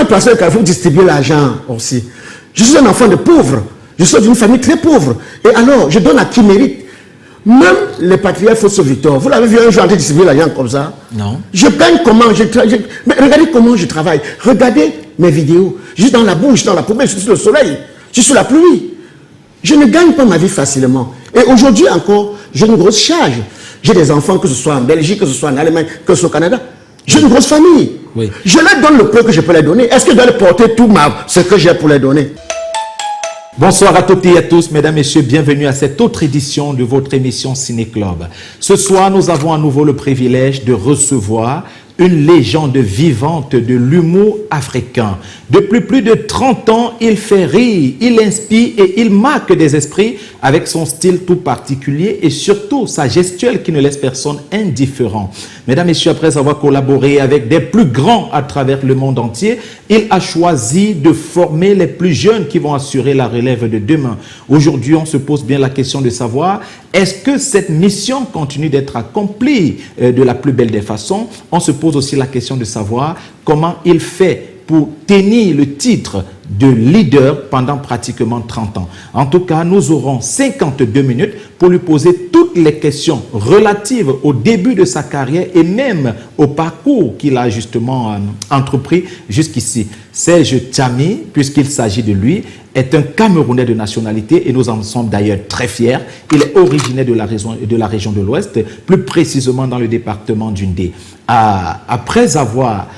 placer le Carrefour, distribuer l'argent aussi. Je suis un enfant de pauvre. Je suis d'une famille très pauvre. Et alors, je donne à qui mérite. Même les patriarches Fosso Victor, vous l'avez vu un jour en train de distribuer l'argent comme ça? Non. Je peine comment, mais regardez comment je travaille. Regardez mes vidéos. Je suis dans la boue, je suis dans la poubelle, je suis sous le soleil, je suis sous la pluie. Je ne gagne pas ma vie facilement. Et aujourd'hui encore, j'ai une grosse charge. J'ai des enfants, que ce soit en Belgique, que ce soit en Allemagne, que ce soit au Canada. J'ai une grosse famille. Oui. Je leur donne le peu que je peux leur donner. Est-ce que je dois leur porter tout ce que j'ai pour leur donner? Bonsoir à toutes et à tous, mesdames, messieurs, bienvenue à cette autre édition de votre émission Ciné Club. Ce soir, nous avons à nouveau le privilège de recevoir une légende vivante de l'humour africain. Depuis plus de 30 ans, il fait rire, il inspire et il marque des esprits avec son style tout particulier et surtout sa gestuelle qui ne laisse personne indifférent. Mesdames, messieurs, après avoir collaboré avec des plus grands à travers le monde entier, il a choisi de former les plus jeunes qui vont assurer la relève de demain. Aujourd'hui, on se pose bien la question de savoir, est-ce que cette mission continue d'être accomplie de la plus belle des façons? On se pose aussi la question de savoir comment il fait pour tenir le titre de leader pendant pratiquement 30 ans. En tout cas, nous aurons 52 minutes pour lui poser toutes les questions relatives au début de sa carrière et même au parcours qu'il a justement entrepris jusqu'ici. Serge Tchami, puisqu'il s'agit de lui, est un Camerounais de nationalité et nous en sommes d'ailleurs très fiers. Il est originaire de la région de l'Ouest, plus précisément dans le département d'Undé. Après avoir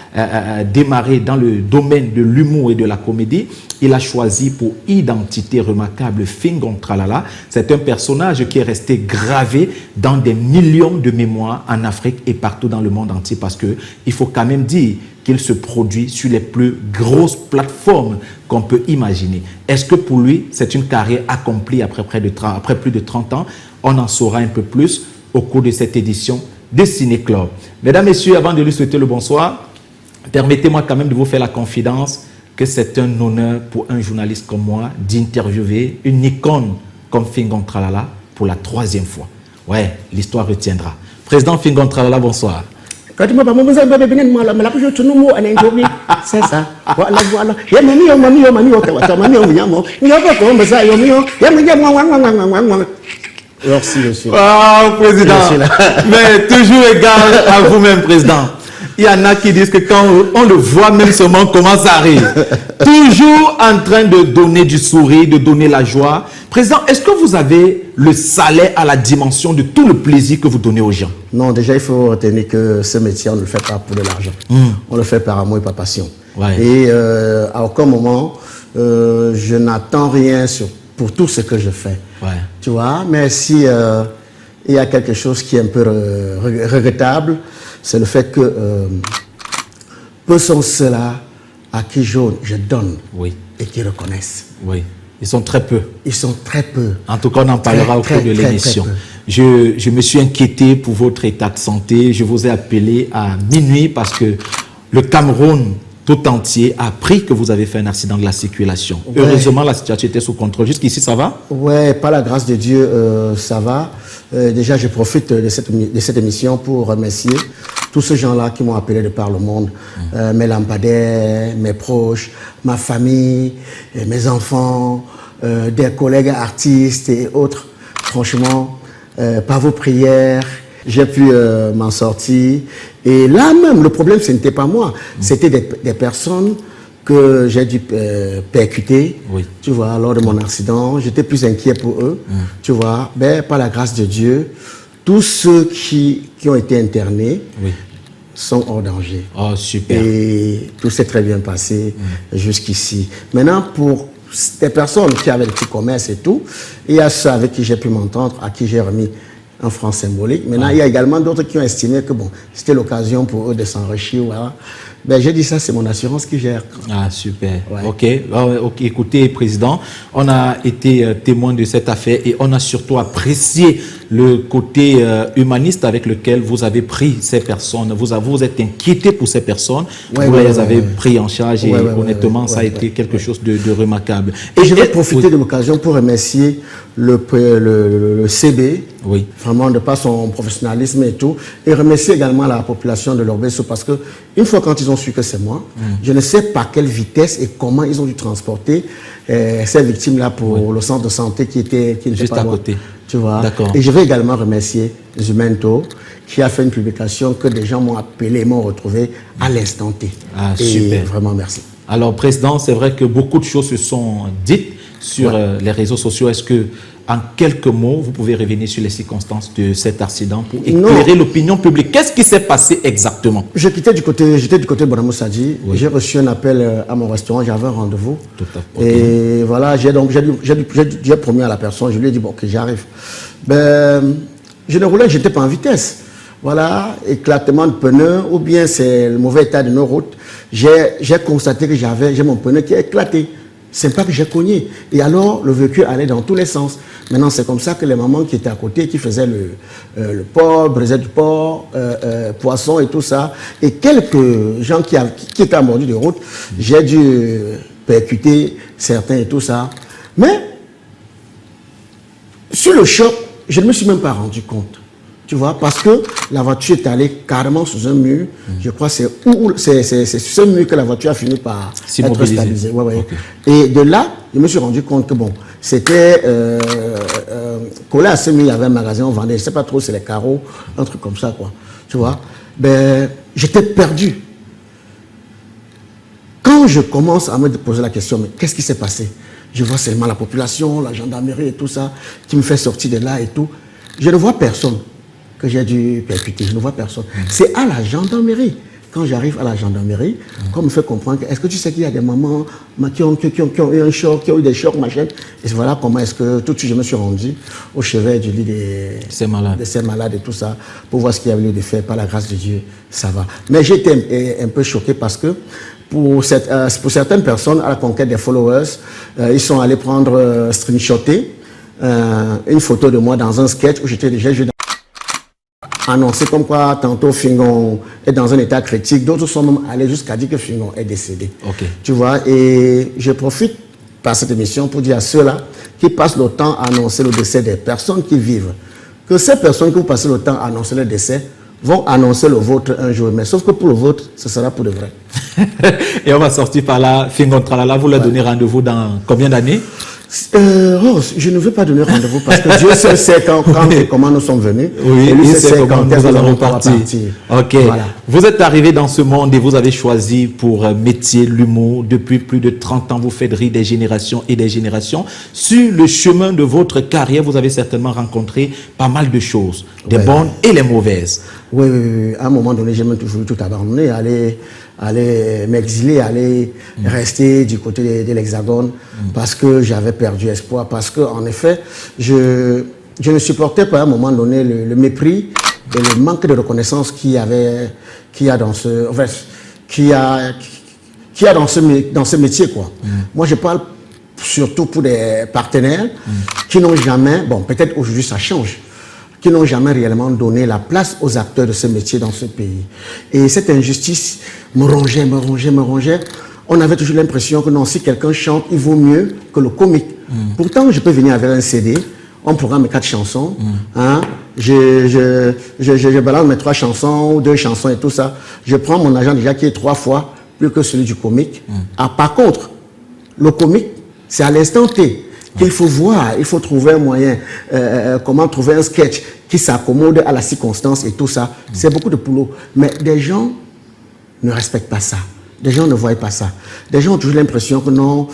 démarré dans le domaine de l'humour et de la comédie, il a choisi pour identité remarquable Fingon Tralala. C'est un personnage qui est resté gravé dans des millions de mémoires en Afrique et partout dans le monde entier parce qu'il faut quand même dire qu'il se produit sur les plus grosses plateformes qu'on peut imaginer. Est-ce que pour lui, c'est une carrière accomplie après plus de 30 ans? On en saura un peu plus au cours de cette édition de Ciné Club. Mesdames, messieurs, avant de lui souhaiter le bonsoir, permettez-moi quand même de vous faire la confidence que c'est un honneur pour un journaliste comme moi d'interviewer une icône comme Fingon Tralala pour la 3e fois. Ouais, l'histoire retiendra. Président Fingon Tralala, bonsoir. C'est ça. Voilà. Merci, monsieur. Oh, président. Mais toujours égal à vous-même, président. Il y en a qui disent que quand on le voit, même seulement commence à rire. Toujours en train de donner du sourire, de donner la joie. Président, est-ce que vous avez le salaire à la dimension de tout le plaisir que vous donnez aux gens? Non, déjà, il faut retenir que ce métier, on ne le fait pas pour de l'argent. On le fait par amour et par passion. Ouais. Et à aucun moment, je n'attends rien pour tout ce que je fais. Ouais. Tu vois, mais si il y a quelque chose qui est un peu regrettable, c'est le fait que peu sont ceux-là à qui je donne et qui reconnaissent. Oui, ils sont très peu. Ils sont très peu. En tout cas, on en parlera au cours de l'émission. Je me suis inquiété pour votre état de santé. Je vous ai appelé à minuit parce que le Cameroun tout entier a appris que vous avez fait un accident de la circulation. Ouais. Heureusement, la situation était sous contrôle. Jusqu'ici, ça va? Oui, par la grâce de Dieu, ça va. Déjà, je profite de cette émission pour remercier tous ces gens-là qui m'ont appelé de par le monde. Mes lampadaires, mes proches, ma famille, mes enfants, des collègues artistes et autres. Franchement, par vos prières, j'ai pu m'en sortir. Et là même, le problème, ce n'était pas moi. C'était des personnes que j'ai dû percuter, tu vois, lors de mon accident. J'étais plus inquiet pour eux, tu vois. Mais par la grâce de Dieu, tous ceux qui ont été internés sont hors danger. Oh, super. Et tout s'est très bien passé jusqu'ici. Maintenant, pour des personnes qui avaient des petits commerces et tout, il y a ceux avec qui j'ai pu m'entendre, à qui j'ai remis un franc symbolique. Maintenant, il y a également d'autres qui ont estimé que bon, c'était l'occasion pour eux de s'enrichir. Voilà. Ben, j'ai dit ça, c'est mon assurance qui gère. Ah, super. Ouais. Ok. Écoutez, Président, on a été témoin de cette affaire et on a surtout apprécié le côté humaniste avec lequel vous avez pris ces personnes. Vous êtes inquiété pour ces personnes. Vous les avez pris en charge et honnêtement, ça a été quelque chose de remarquable. Et je vais profiter de l'occasion pour remercier le CB, Oui. Vraiment, de par son professionnalisme et tout. Et remercier également la population de l'Orbesso parce que, une fois quand ils ont su que c'est moi, je ne sais pas quelle vitesse et comment ils ont dû transporter ces victimes-là pour le centre de santé qui n'était juste pas à loin. côté. Tu vois. D'accord. Et je vais également remercier Zumento qui a fait une publication que des gens m'ont appelé et m'ont retrouvé à l'instant T. Ah, et super. Vraiment, merci. Alors, Président, c'est vrai que beaucoup de choses se sont dites sur les réseaux sociaux. Est-ce que, en quelques mots, vous pouvez revenir sur les circonstances de cet accident pour éclairer l'opinion publique? Qu'est-ce qui s'est passé exactement? J'étais du côté de Bonamou Sadji. Oui. J'ai reçu un appel à mon restaurant. J'avais un rendez-vous. Tout à fait. Et voilà, j'ai promis à la personne. Je lui ai dit, bon, que j'arrive. Ben, je ne roulais, je n'étais pas en vitesse. Voilà, éclatement de pneus, ou bien c'est le mauvais état de nos routes. J'ai constaté que j'ai mon pneu qui a éclaté. C'est pas que j'ai cogné. Et alors, le véhicule allait dans tous les sens. Maintenant, c'est comme ça que les mamans qui étaient à côté, qui faisaient le porc, brisaient du porc, poisson et tout ça, et quelques gens qui étaient à bord de route, j'ai dû percuter certains et tout ça. Mais, sur le choc, je ne me suis même pas rendu compte. Tu vois, parce que la voiture est allée carrément sous un mur. Je crois que c'est sur ce mur que la voiture a fini par être stabilisée. Ouais, ouais. Okay. Et de là, je me suis rendu compte que bon, c'était collé à ce mur, il y avait un magasin, on vendait, je ne sais pas trop, c'est les carreaux, un truc comme ça, quoi. Tu vois, ben, j'étais perdu. Quand je commence à me poser la question, mais qu'est-ce qui s'est passé? Je vois seulement la population, la gendarmerie et tout ça, qui me fait sortir de là et tout. Je ne vois personne que j'ai dû percuter, je ne vois personne. C'est à la gendarmerie. Quand j'arrive à la gendarmerie, qu'on me fait comprendre, est-ce que tu sais qu'il y a des mamans qui ont eu un choc, qui ont eu des chocs, machin. Et voilà comment est-ce que tout de suite je me suis rendu au chevet du lit de ces malades et tout ça, pour voir ce qu'il y avait lieu de faire. Par la grâce de Dieu, ça va. Mais j'ai été un peu choqué parce que pour certaines personnes, à la conquête des followers, ils sont allés prendre, screenshotter une photo de moi dans un sketch où j'étais déjà annoncé comme quoi tantôt Fingon est dans un état critique. D'autres sont même allés jusqu'à dire que Fingon est décédé. Okay. Tu vois, et je profite par cette émission pour dire à ceux-là qui passent le temps à annoncer le décès des personnes qui vivent, que ces personnes qui vous passez le temps à annoncer le décès vont annoncer le vôtre un jour. Mais sauf que pour le vôtre, ce sera pour de vrai. Et on va sortir par là. Fingon Tralala, vous leur donnez rendez-vous dans combien d'années? Je ne veux pas donner rendez-vous parce que Dieu seul sait quand et comment nous sommes venus. Oui, et lui sait quand nous allons repartir. Ok. Voilà. Vous êtes arrivé dans ce monde et vous avez choisi pour métier l'humour. Depuis plus de 30 ans, vous faites rire des générations et des générations. Sur le chemin de votre carrière, vous avez certainement rencontré pas mal de choses, des bonnes et les mauvaises. Oui. À un moment donné, j'ai même toujours tout abandonné, aller m'exiler, aller rester du côté de l'Hexagone parce que j'avais perdu espoir, parce que en effet, je ne supportais pas à un moment donné le mépris et le manque de reconnaissance qu'il y a dans ce métier, quoi. Moi, je parle surtout pour des partenaires qui n'ont jamais, bon, peut-être aujourd'hui ça change, qui n'ont jamais réellement donné la place aux acteurs de ce métier dans ce pays. Et cette injustice me rongeait. On avait toujours l'impression que non, si quelqu'un chante, il vaut mieux que le comique. Pourtant, je peux venir avec un CD, on programme 4 chansons, hein, je balance mes 3 chansons ou 2 chansons et tout ça. Je prends mon argent déjà qui est 3 fois plus que celui du comique. Ah, par contre, le comique, c'est à l'instant T qu'il faut voir, il faut trouver un moyen, comment trouver un sketch qui s'accommode à la circonstance et tout ça. C'est beaucoup de boulot. Mais des gens ne respectent pas ça. Des gens ne voient pas ça. Des gens ont toujours l'impression que non,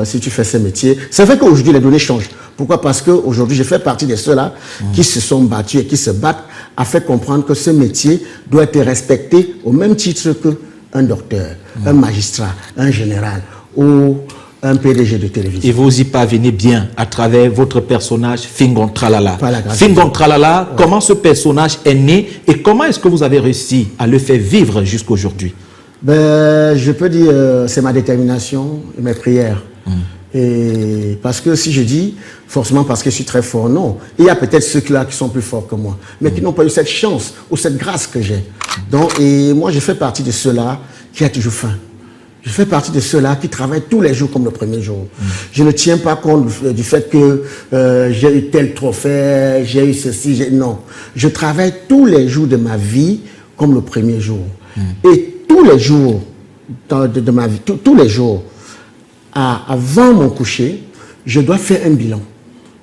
si tu fais ce métier... C'est vrai qu'aujourd'hui, les données changent. Pourquoi? Parce qu'aujourd'hui, je fais partie de ceux-là qui se sont battus et qui se battent à faire comprendre que ce métier doit être respecté au même titre qu'un docteur, un magistrat, un général ou un PDG de télévision. Et vous y parvenez bien à travers votre personnage Fingon Tralala. Fingon Tralala, comment ce personnage est né et comment est-ce que vous avez réussi à le faire vivre jusqu'à aujourd'hui? Ben, je peux dire, c'est ma détermination et mes prières. Et parce que si je dis, forcément parce que je suis très fort, non. Il y a peut-être ceux-là qui sont plus forts que moi, mais qui n'ont pas eu cette chance ou cette grâce que j'ai. Donc, et moi, je fais partie de ceux-là qui a toujours faim. Je fais partie de ceux-là qui travaillent tous les jours comme le premier jour. Je ne tiens pas compte du fait que j'ai eu tel trophée, j'ai eu ceci, non. Je travaille tous les jours de ma vie comme le premier jour. Et tous les jours de ma vie, tous les jours, avant mon coucher, je dois faire un bilan.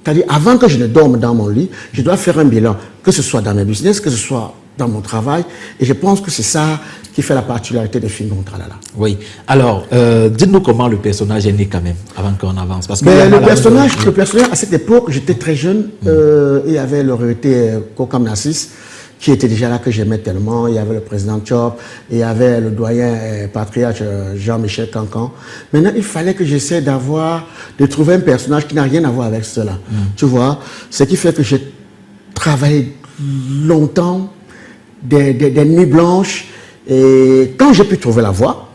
C'est-à-dire, avant que je ne dorme dans mon lit, je dois faire un bilan, que ce soit dans mes business, que ce soit dans mon travail. Et je pense que c'est ça qui fait la particularité de Fingon Tralala. Oui. Alors, dites-nous comment le personnage est né quand même, avant qu'on avance. Parce que le personnage, à cette époque, j'étais très jeune. Il y avait l'autorité Kokam Nassis, qui était déjà là, que j'aimais tellement. Il y avait le président Chop, il y avait le doyen patriarche Jean-Michel Cancan. Maintenant, il fallait que j'essaie de trouver un personnage qui n'a rien à voir avec cela. Tu vois, ce qui fait que j'ai travaillé longtemps, des nuits blanches, et quand j'ai pu trouver la voie,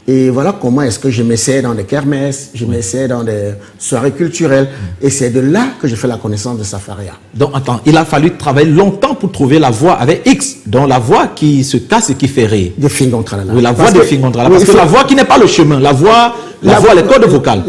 et voilà comment est-ce que je m'essayais dans des kermesses, je m'essayais dans des soirées culturelles, et c'est de là que j'ai fait la connaissance de Safaria. Donc, attends, il a fallu travailler longtemps pour trouver la voix avec X, dont la voix qui se casse et qui fait rire. De Fingon Tralala. Oui, la voix de Fingon Tralala. Parce que la voix qui n'est pas le chemin, la voix, les cordes vocales.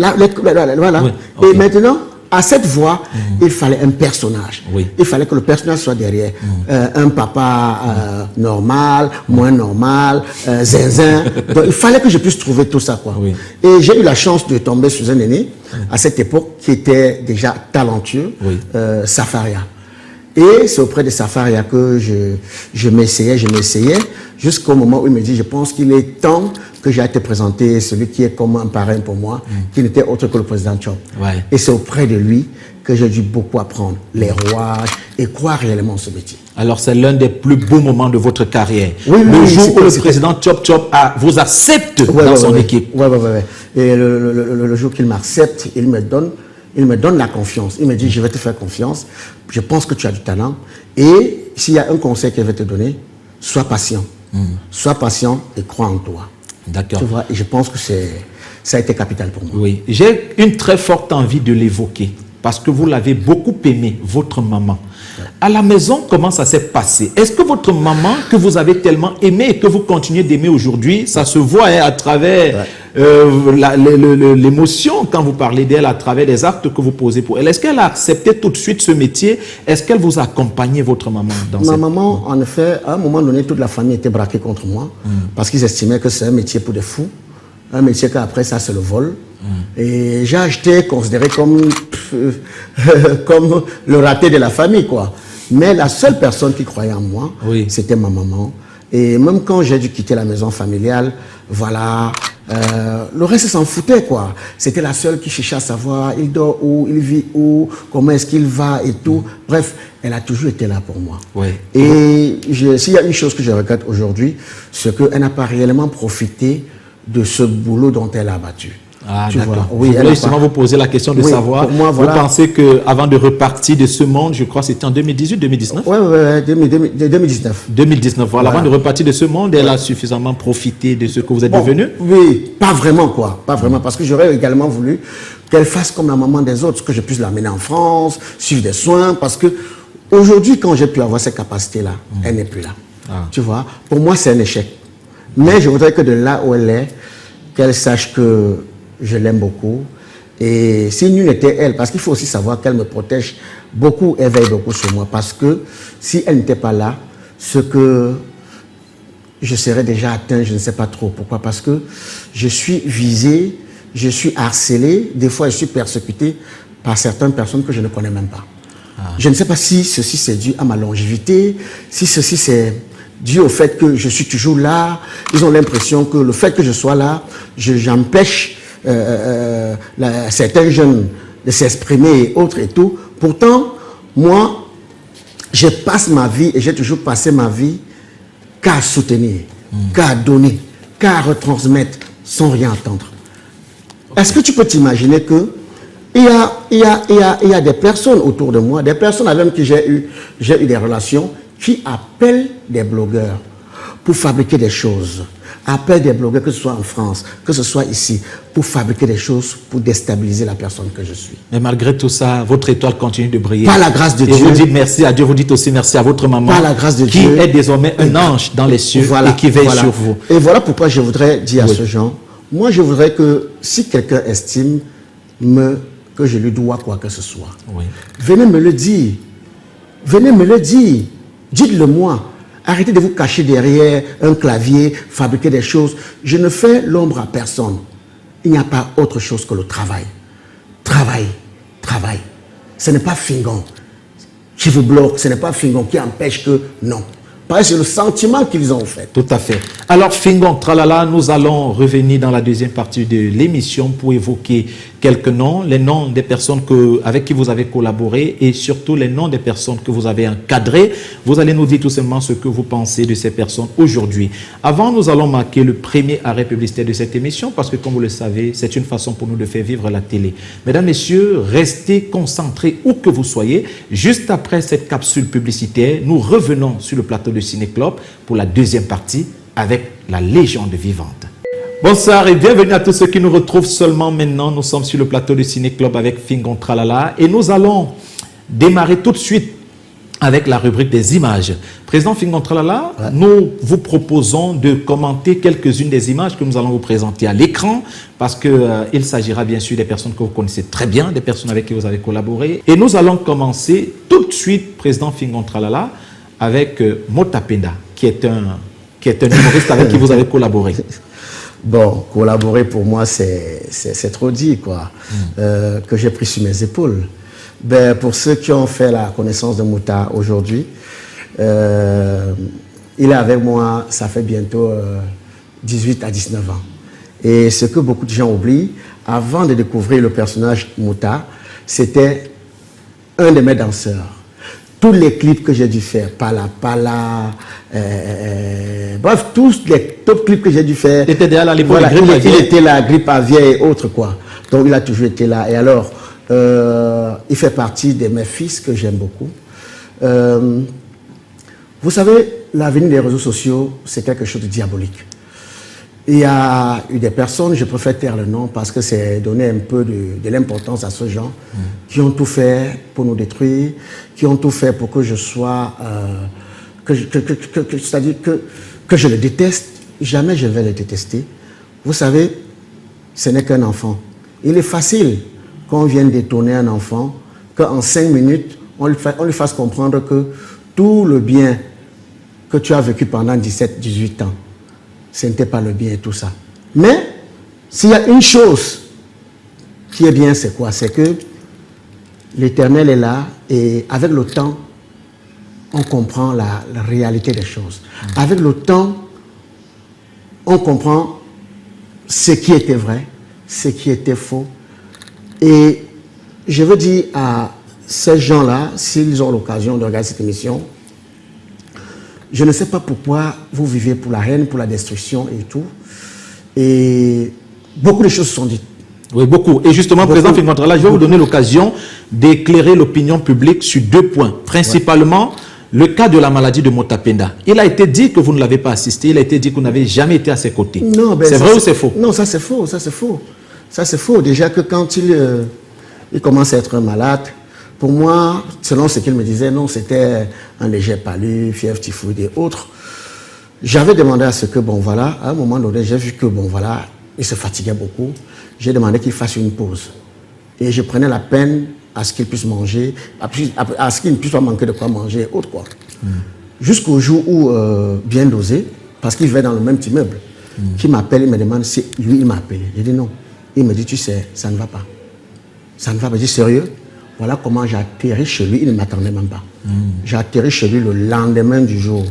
Voilà. Oui, okay. Et maintenant, à cette voix, il fallait un personnage. Oui. Il fallait que le personnage soit derrière. Un papa normal, moins normal, zinzin. Donc, il fallait que je puisse trouver tout ça, quoi. Oui. Et j'ai eu la chance de tomber sur un aîné, à cette époque, qui était déjà talentueux, Safaria. Et c'est auprès de Safaria que je m'essayais, jusqu'au moment où il me dit, je pense qu'il est temps que j'ai été présenté celui qui est comme un parrain pour moi, qui n'était autre que le président Chop. Ouais. Et c'est auprès de lui que j'ai dû beaucoup apprendre les rouages et croire réellement en ce métier. Alors, c'est l'un des plus beaux moments de votre carrière. Le jour où le président Chop vous accepte dans son équipe. Oui. Et le jour qu'il m'accepte, il me donne la confiance. Il me dit, je vais te faire confiance. Je pense que tu as du talent. Et s'il y a un conseil qu'il va te donner, sois patient. Sois patient et crois en toi. D'accord. Tu vois, et je pense que ça a été capital pour moi. Oui, j'ai une très forte envie de l'évoquer parce que vous l'avez beaucoup aimé, votre maman. Ouais. À la maison, comment ça s'est passé? Est-ce que votre maman, que vous avez tellement aimé et que vous continuez d'aimer aujourd'hui, ça se voit à travers l'émotion quand vous parlez d'elle, à travers les actes que vous posez pour elle? Est-ce qu'elle a accepté tout de suite ce métier? Est-ce qu'elle vous a accompagné, votre maman, dans Ma maman, en effet, à un moment donné, toute la famille était braquée contre moi parce qu'ils estimaient que c'est un métier pour des fous, un métier qu'après ça, c'est le vol. Et j'ai été considéré comme le raté de la famille, quoi. Mais la seule personne qui croyait en moi, c'était ma maman. Et même quand j'ai dû quitter la maison familiale, voilà, le reste s'en foutait, quoi. C'était la seule qui cherchait à savoir, il dort où, il vit où, comment est-ce qu'il va et tout. Bref, elle a toujours été là pour moi. Et s'il y a une chose que je regrette aujourd'hui, c'est qu'elle n'a pas réellement profité de ce boulot dont elle a battu. Ah, d'accord. Oui, je voulais justement vous poser la question de savoir, moi, voilà. Vous pensez qu'avant de repartir de ce monde, je crois que c'était en 2018-2019 Oui, 2019. 2019, voilà. Avant de repartir de ce monde, elle a suffisamment profité de ce que vous êtes devenu? Oui, pas vraiment, quoi. Pas vraiment, parce que j'aurais également voulu qu'elle fasse comme la maman des autres, que je puisse l'amener en France, suivre des soins, parce que aujourd'hui, quand j'ai pu avoir ces capacités-là, elle n'est plus là. Tu vois, pour moi, c'est un échec. Mais je voudrais que de là où elle est, qu'elle sache que je l'aime beaucoup. Et si nul n'était elle, parce qu'il faut aussi savoir qu'elle me protège beaucoup, elle veille beaucoup sur moi. Parce que si elle n'était pas là, ce que je serais déjà atteint, je ne sais pas trop. Pourquoi? Parce que je suis visé, je suis harcelé, des fois je suis persécuté par certaines personnes que je ne connais même pas. Je ne sais pas si ceci c'est dû à ma longévité, si ceci c'est dû au fait que je suis toujours là. Ils ont l'impression que le fait que je sois là, j'empêche certains jeunes de s'exprimer et autres et tout. Pourtant, moi, je passe ma vie et j'ai toujours passé ma vie qu'à soutenir, qu'à donner, qu'à retransmettre sans rien attendre. Est-ce que tu peux t'imaginer que il y a des personnes autour de moi, des personnes avec qui j'ai eu des relations, qui appellent des blogueurs pour fabriquer des choses. Appellent des blogueurs, que ce soit en France, que ce soit ici, pour fabriquer des choses, pour déstabiliser la personne que je suis. Mais malgré tout ça, votre étoile continue de briller. Par la grâce de Dieu. Et vous dites merci à Dieu, vous dites aussi merci à votre maman. Par la grâce de Dieu. Qui est désormais un ange dans les cieux et qui veille sur vous. Et voilà pourquoi je voudrais dire à ce genre, Moi, je voudrais que si quelqu'un estime que je lui dois quoi que ce soit, Oui. venez me le dire. Venez me le dire. Dites-le moi. Arrêtez de vous cacher derrière un clavier, fabriquer des choses. Je ne fais l'ombre à personne. Il n'y a pas autre chose que le travail. Travail, travail. Ce n'est pas Fingon qui vous bloque, ce n'est pas Fingon qui empêche que... Non. Parce que c'est le sentiment qu'ils ont fait. Tout à fait. Alors, Fingon Tralala, nous allons revenir dans la deuxième partie de l'émission pour évoquer quelques noms, les noms des personnes avec qui vous avez collaboré et surtout les noms des personnes que vous avez encadrées. Vous allez nous dire tout simplement ce que vous pensez de ces personnes aujourd'hui. Avant, nous allons marquer le premier arrêt publicitaire de cette émission parce que, comme vous le savez, c'est une façon pour nous de faire vivre la télé. Mesdames, Messieurs, restez concentrés où que vous soyez. Juste après cette capsule publicitaire, nous revenons sur le plateau de Ciné-Club pour la deuxième partie avec la légende vivante. Bonsoir et bienvenue à tous ceux qui nous retrouvent seulement maintenant. Nous sommes sur le plateau de Ciné-Club avec Fingon Tralala et nous allons démarrer tout de suite avec la rubrique des images. Président Fingon Tralala, nous vous proposons de commenter quelques-unes des images que nous allons vous présenter à l'écran parce qu'il s'agira bien sûr des personnes que vous connaissez très bien, des personnes avec qui vous avez collaboré. Et nous allons commencer tout de suite, Président Fingon Tralala, avec Mota Penda, qui est un humoriste avec qui vous avez collaboré. Bon, collaborer pour moi, c'est trop dit, quoi, que j'ai pris sur mes épaules. Ben, pour ceux qui ont fait la connaissance de Mota aujourd'hui, il est avec moi, ça fait bientôt 18 à 19 ans. Et ce que beaucoup de gens oublient, avant de découvrir le personnage Mota, c'était un de mes danseurs. Tous les clips que j'ai dû faire, Pala Pala, bref, tous les top clips que j'ai dû faire. Il était déjà là à l'époque, voilà, il était là, Grippe Aviaire et autres, quoi. Donc il a toujours été là. Et alors, il fait partie de mes fils que j'aime beaucoup. Vous savez, l'avenir des réseaux sociaux, c'est quelque chose de diabolique. Il y a eu des personnes, je préfère taire le nom parce que c'est donner un peu de l'importance à ce gens qui ont tout fait pour nous détruire, qui ont tout fait pour que je sois, c'est-à-dire que je le déteste. Jamais je vais le détester. Vous savez, ce n'est qu'un enfant. Il est facile qu'on vienne détourner un enfant, qu'en 5 minutes, on lui fasse comprendre que tout le bien que tu as vécu pendant 17-18 ans, ce n'était pas le bien et tout ça. Mais, s'il y a une chose qui est bien, c'est quoi? C'est que l'Éternel est là et avec le temps, on comprend la réalité des choses. Avec le temps, on comprend ce qui était vrai, ce qui était faux. Et je veux dire à ces gens-là, s'ils ont l'occasion de regarder cette émission, je ne sais pas pourquoi vous vivez pour la haine, pour la destruction et tout. Et beaucoup de choses sont dites. Oui, beaucoup. Et justement, Président Fingon Tralala, je vais vous donner l'occasion d'éclairer l'opinion publique sur 2 points. Principalement, le cas de la maladie de Mota Penda. Il a été dit que vous ne l'avez pas assisté, il a été dit que vous n'avez jamais été à ses côtés. Non, ben c'est vrai ou c'est faux? Non, ça c'est faux, ça c'est faux. Ça c'est faux. Déjà que quand il commence à être malade, pour moi, selon ce qu'il me disait, non, c'était un léger palu, fièvre, typhoïde et autres. J'avais demandé à ce que, bon voilà, à un moment donné, j'ai vu que, bon voilà, il se fatiguait beaucoup. J'ai demandé qu'il fasse une pause. Et je prenais la peine à ce qu'il puisse manger, à ce qu'il ne puisse pas manquer de quoi manger et autres, quoi. Jusqu'au jour où, bien dosé, parce qu'il vivait dans le même immeuble, qui m'appelle, il me demande si lui, il m'a appelé. J'ai dit non. Il me dit, tu sais, ça ne va pas. Ça ne va pas. Je dis, sérieux? Voilà comment j'ai atterri chez lui. Il ne m'attendait même pas. J'ai atterri chez lui le lendemain du jour.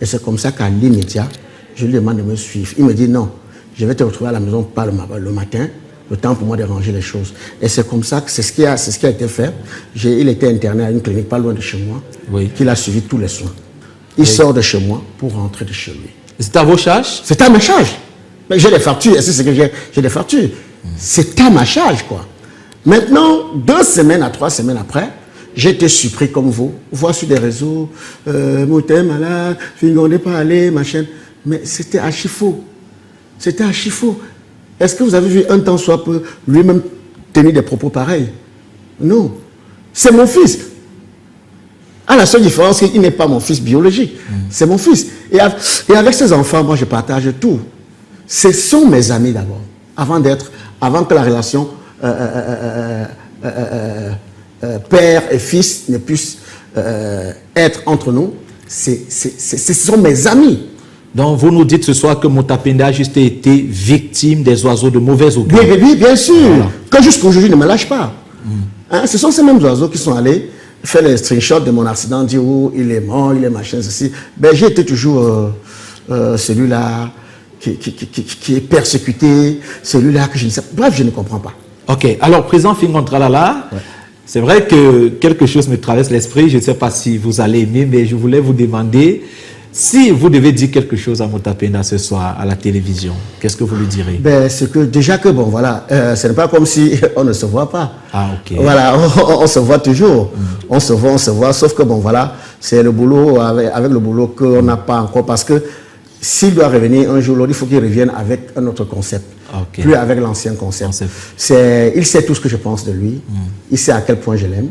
Et c'est comme ça qu'à l'immédiat, je lui demande de me suivre. Il me dit non, je vais te retrouver à la maison pas le matin, le temps pour moi de ranger les choses. Et c'est comme ça que c'est ce qui a été fait. Il était interné à une clinique pas loin de chez moi, qu'il a suivi tous les soins. Il sort de chez moi pour rentrer de chez lui. C'est à vos charges? C'est à ma charge. Mais j'ai des factures. Et c'est ce que j'ai des factures. C'est à ma charge, quoi. Maintenant, 2 semaines à 3 semaines après, j'ai été surpris comme vous. Voir sur des réseaux, Mota est malade, Fingon n'est pas allé, machin. Mais c'était archi faux. C'était archi faux. Est-ce que vous avez vu un temps soit peu lui-même tenir des propos pareils? Non. C'est mon fils. À la seule différence, qu'il n'est pas mon fils biologique. C'est mon fils. Et avec ses enfants, moi, je partage tout. Ce sont mes amis d'abord. avant que la relation père et fils ne puisse être entre nous. Ce sont mes amis. Donc, vous nous dites ce soir que Motapenda a juste été victime des oiseaux de mauvais augure. Oui, bien sûr. Voilà. Que jusqu'aujourd'hui, ne me lâche pas. Hein, ce sont ces mêmes oiseaux qui sont allés faire les screenshots de mon accident, dire oh, il est mort, il est machin, ceci. Ben, j'ai été toujours celui-là qui est persécuté, celui-là que je ne sais pas. Bref, je ne comprends pas. Ok, alors, président Fingontralala, ouais. C'est vrai que quelque chose me traverse l'esprit. Je ne sais pas si vous allez aimer, mais je voulais vous demander si vous devez dire quelque chose à Motapenda ce soir à la télévision. Qu'est-ce que vous lui direz? Ben, c'est que déjà que, bon, voilà, ce n'est pas comme si on ne se voit pas. Ah, ok. Voilà, on se voit toujours. On se voit, sauf que, bon, voilà, c'est le boulot, avec le boulot qu'on n'a pas encore, parce que s'il doit revenir un jour, il faut qu'il revienne avec un autre concept. Okay. Plus avec l'ancien concept. Il sait tout ce que je pense de lui. Il sait à quel point je l'aime.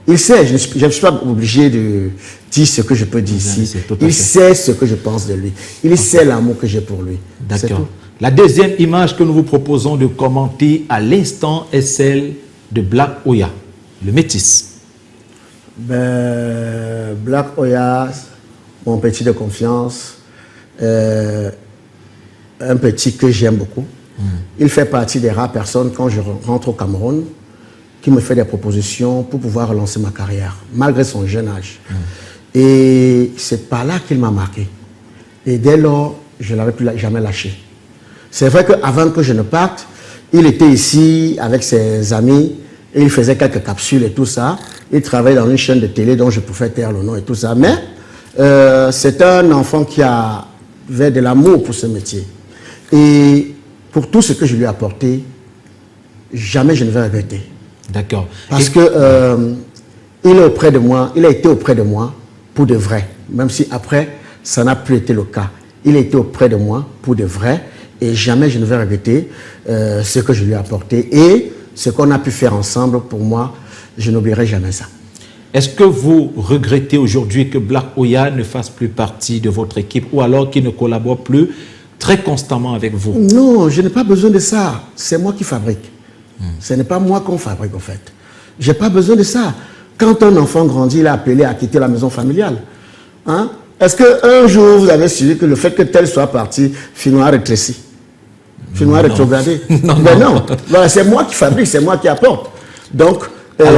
Il sait, je ne suis pas obligé de dire ce que je peux dire ici. Il sait ce que je pense de lui. Il sait l'amour que j'ai pour lui. D'accord. La deuxième image que nous vous proposons de commenter à l'instant est celle de Black Oya, le métis. Ben, Black Oya, mon petit de confiance, un petit que j'aime beaucoup. Il fait partie des rares personnes, quand je rentre au Cameroun, qui me fait des propositions pour pouvoir relancer ma carrière, malgré son jeune âge. Et c'est par là qu'il m'a marqué. Et dès lors, je ne l'avais plus jamais lâché. C'est vrai qu'avant que je ne parte, il était ici avec ses amis, et il faisait quelques capsules et tout ça. Il travaillait dans une chaîne de télé dont je pouvais taire le nom et tout ça. Mais c'est un enfant qui avait de l'amour pour ce métier. Et pour tout ce que je lui ai apporté, jamais je ne vais regretter. D'accord. Parce que il est auprès de moi, il a été auprès de moi pour de vrai. Même si après, ça n'a plus été le cas. Il a été auprès de moi pour de vrai et jamais je ne vais regretter ce que je lui ai apporté. Et ce qu'on a pu faire ensemble, pour moi, je n'oublierai jamais ça. Est-ce que vous regrettez aujourd'hui que Black Oya ne fasse plus partie de votre équipe ou alors qu'il ne collabore plus très constamment avec vous? Non, je n'ai pas besoin de ça. C'est moi qui fabrique. Ce n'est pas moi qu'on fabrique, en fait. Je n'ai pas besoin de ça. Quand un enfant grandit, il est appelé à quitter la maison familiale. Hein? Est-ce qu'un jour, vous avez suivi que le fait que tel soit parti, Finnois a rétréci? Finnois a rétrogradé? Non, ben non. Voilà, c'est moi qui fabrique, c'est moi qui apporte. Donc,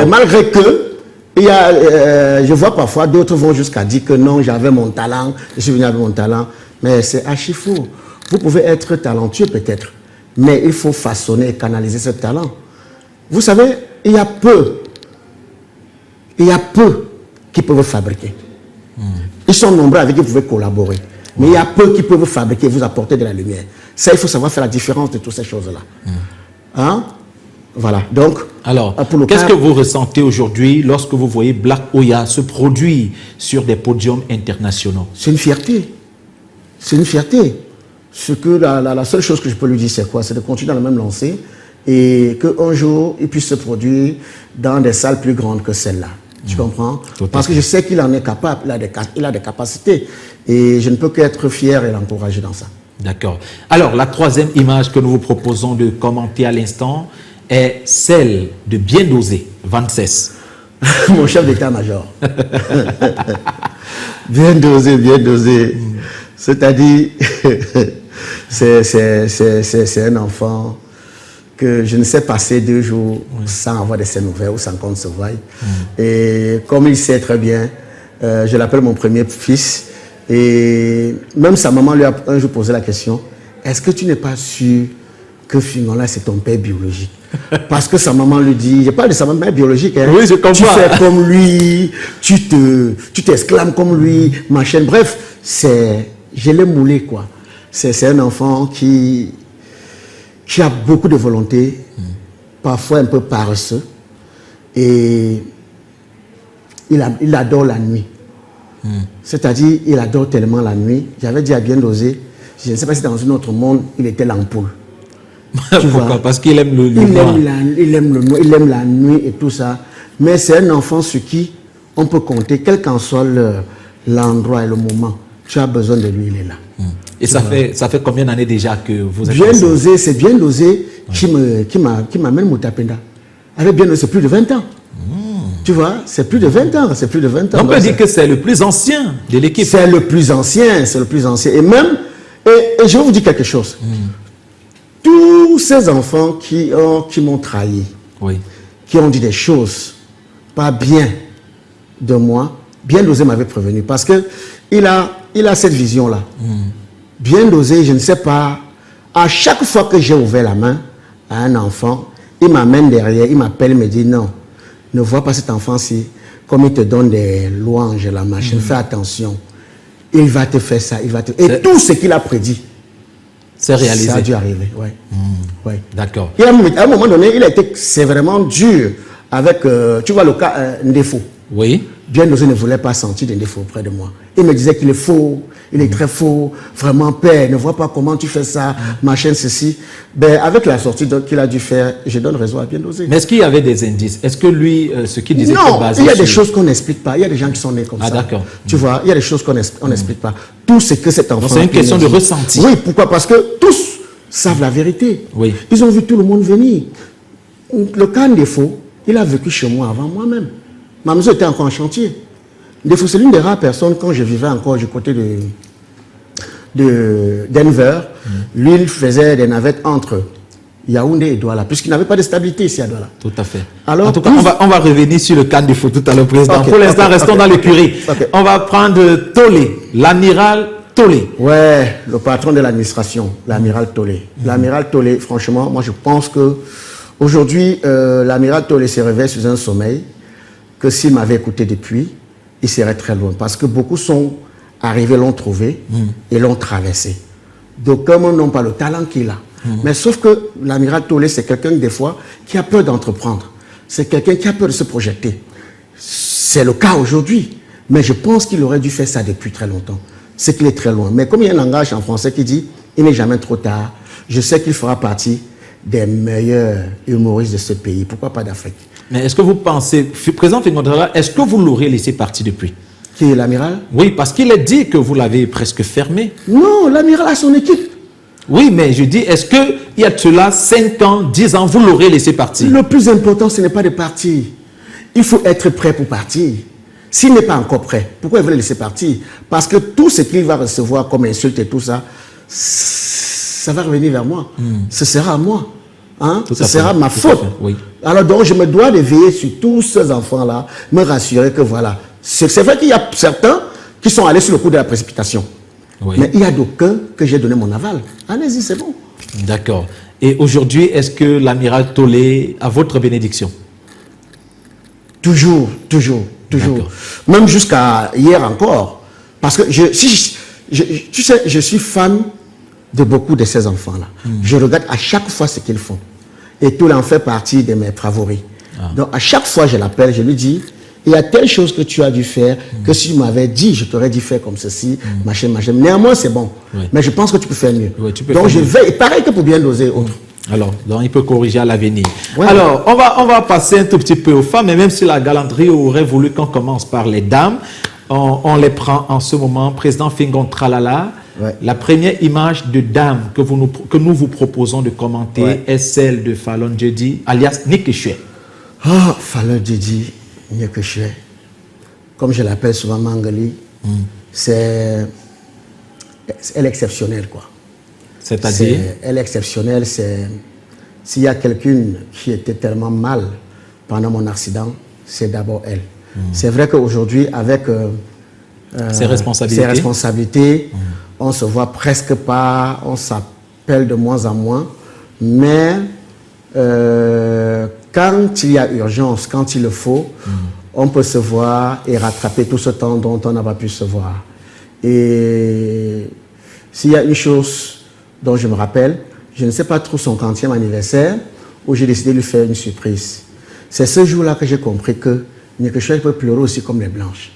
malgré que, je vois parfois d'autres vont jusqu'à dire que non, j'avais mon talent, je suis venu avec mon talent. Mais c'est archi faux. Vous pouvez être talentueux peut-être, mais il faut façonner et canaliser ce talent. Vous savez, il y a peu qui peuvent fabriquer. Ils sont nombreux avec qui vous pouvez collaborer. Mais il y a peu qui peuvent fabriquer et vous apporter de la lumière. Ça, il faut savoir faire la différence de toutes ces choses-là. Hein? Voilà. Donc, alors, qu'est-ce que vous ressentez aujourd'hui lorsque vous voyez Black Oya se produire sur des podiums internationaux? C'est une fierté. C'est une fierté. La seule chose que je peux lui dire, c'est quoi? C'est de continuer dans la même lancée et qu'un jour, il puisse se produire dans des salles plus grandes que celle-là. Tu comprends? Parce que je sais qu'il en est capable, il a des capacités et je ne peux qu'être fier et l'encourager dans ça. D'accord. Alors, la troisième image que nous vous proposons de commenter à l'instant est celle de Bien Dosé, Vances. Mon chef d'état-major. Bien dosé, bien dosé. C'est-à-dire, c'est un enfant que je ne sais passer 2 jours sans avoir de ses nouvelles ou sans qu'on se voie. Et comme il sait très bien, je l'appelle mon premier fils. Et même sa maman lui a un jour posé la question, est-ce que tu n'es pas sûr que Fingola c'est ton père biologique? Parce que sa maman lui dit, je parle de sa maman biologique, hein, oui, je comprends. Tu fais comme lui, tu t'exclames comme lui, machin. Bref, je l'ai moulé, quoi. C'est un enfant qui a beaucoup de volonté, parfois un peu paresseux, et il adore la nuit. C'est-à-dire, il adore tellement la nuit. J'avais dit à Bien Dosé, je ne sais pas si dans un autre monde, il était l'ampoule. Pourquoi? Parce qu'il aime le noir. Il aime le noir, il aime la nuit et tout ça. Mais c'est un enfant sur qui on peut compter, quel qu'en soit l'endroit et le moment. Tu as besoin de lui, il est là. Et ça fait combien d'années déjà que vous êtes Bien ensemble? Dosé, c'est Bien Dosé qui m'amène Moutapenda. Avec Bien Dosé, c'est plus de 20 ans. Tu vois, c'est plus de 20 ans, c'est plus de 20 ans. On peut dire que c'est le plus ancien de l'équipe. C'est le plus ancien, c'est le plus ancien. Et même, et je vais vous dire quelque chose. Tous ces enfants qui m'ont trahi, Oui. qui ont dit des choses pas bien de moi, Bien Dosé m'avait prévenu. Parce que il a cette vision-là. Bien Dosé, je ne sais pas, à chaque fois que j'ai ouvert la main à un enfant, il m'amène derrière, il m'appelle, il me dit non, ne vois pas cet enfant-ci, comme il te donne des louanges, la machine, fais attention. Il va te faire ça, il va te... Et tout ce qu'il a prédit, c'est réalisé. ça a dû arriver, ouais. Ouais. D'accord. Et à un moment donné, il a été sévèrement dur avec, tu vois le cas, Ndefo. Oui. Bien Dosé ne voulait pas sentir de défaut auprès de moi. Il me disait qu'il est faux, il est très faux, vraiment père, ne vois pas comment tu fais ça, machin, ceci. Ben, avec la sortie qu'il a dû faire, je donne raison à Bien Dosé. Mais est-ce qu'il y avait des indices? Est-ce que lui, ce qu'il disait était Non, basé il y a des sur... choses qu'on n'explique pas. Il y a des gens qui sont nés comme ça. D'accord. Tu vois, il y a des choses qu'on n'explique pas. Tout ce que cet enfant... c'est une question de ressenti. Oui, pourquoi? Parce que tous savent la vérité. Oui. Ils ont vu tout le monde venir. Le cas Ndefo, il a vécu chez moi avant moi-même. Ma maison était encore en chantier. Ndefo, c'est l'une des rares personnes, quand je vivais encore du côté de Denver, lui, il faisait des navettes entre Yaoundé et Douala, puisqu'il n'avait pas de stabilité ici à Douala. Tout à fait. Alors, en tout cas, on va revenir sur le cas du foot tout à l'heure, président. Okay, Pour l'instant, okay, restons okay. dans l'écurie. Okay. On va prendre Tolé, l'amiral Tolé. Ouais, le patron de l'administration, l'amiral Tolé. L'amiral Tolé, franchement, moi je pense que aujourd'hui, l'amiral Tolé se réveille sous un sommeil que s'il m'avait écouté depuis, il serait très loin. Parce que beaucoup sont arrivés, l'ont trouvé et l'ont traversé. D'aucuns n'ont pas le talent qu'il a. Mais sauf que l'amiral Tolé, c'est quelqu'un des fois qui a peur d'entreprendre. C'est quelqu'un qui a peur de se projeter. C'est le cas aujourd'hui. Mais je pense qu'il aurait dû faire ça depuis très longtemps. C'est qu'il est très loin. Mais comme il y a un langage en français qui dit « il n'est jamais trop tard », je sais qu'il fera partie des meilleurs humoristes de ce pays. Pourquoi pas d'Afrique? Mais est-ce que vous pensez, président Fingondrala, est-ce que vous l'aurez laissé partir depuis? Qui est l'amiral? Oui, parce qu'il a dit que vous l'avez presque fermé. Non, l'amiral a son équipe. Oui, mais je dis, est-ce qu'il y a de cela 5 ans, 10 ans, vous l'aurez laissé partir? Le plus important, ce n'est pas de partir. Il faut être prêt pour partir. S'il n'est pas encore prêt, pourquoi il veut le laisser partir? Parce que tout ce qu'il va recevoir comme insulte et tout ça, ça va revenir vers moi. Ce sera à moi. Hein? Ce sera ma faute. Oui. Alors donc, je me dois de veiller sur tous ces enfants-là, me rassurer que voilà. C'est vrai qu'il y a certains qui sont allés sur le coup de la précipitation. Oui. Mais il y a d'aucuns que j'ai donné mon aval. Allez-y, c'est bon. D'accord. Et aujourd'hui, est-ce que l'amiral Tolé a votre bénédiction? Toujours, toujours, toujours. Même jusqu'à hier encore. Parce que tu sais, je suis fan de beaucoup de ces enfants-là. Je regarde à chaque fois ce qu'ils font. Et tout en fait partie de mes favoris. Donc à chaque fois, je l'appelle, je lui dis, il y a telle chose que tu as dû faire, que si tu m'avais dit, je t'aurais dit faire comme ceci, machin, machin. Néanmoins, c'est bon. Oui. Mais je pense que tu peux faire mieux. Oui, tu peux donc faire je vais, pareil que pour Bien Dosé, autre. Alors, donc il peut corriger à l'avenir. Ouais. Alors, on va passer un tout petit peu aux femmes, et même si la galanterie aurait voulu qu'on commence par les dames, on les prend en ce moment. Président Fingon Tralala, la première image de dame que nous vous proposons de commenter est celle de Fallon Djedi, alias Nikeshwe. Ah, Fallon Djedi, Nikeshwe, comme je l'appelle souvent Mangali, elle est exceptionnelle, quoi. C'est-à-dire? Elle est exceptionnelle. S'il y a quelqu'un qui était tellement mal pendant mon accident, c'est d'abord elle. C'est vrai qu'aujourd'hui, avec ses responsabilités, on ne se voit presque pas, on s'appelle de moins en moins. Mais quand il y a urgence, quand il le faut, on peut se voir et rattraper tout ce temps dont on n'a pas pu se voir. Et s'il y a une chose dont je me rappelle, je ne sais pas trop son 40e anniversaire, où j'ai décidé de lui faire une surprise. C'est ce jour-là que j'ai compris que Nikeshwe peut pleurer aussi comme les blanches.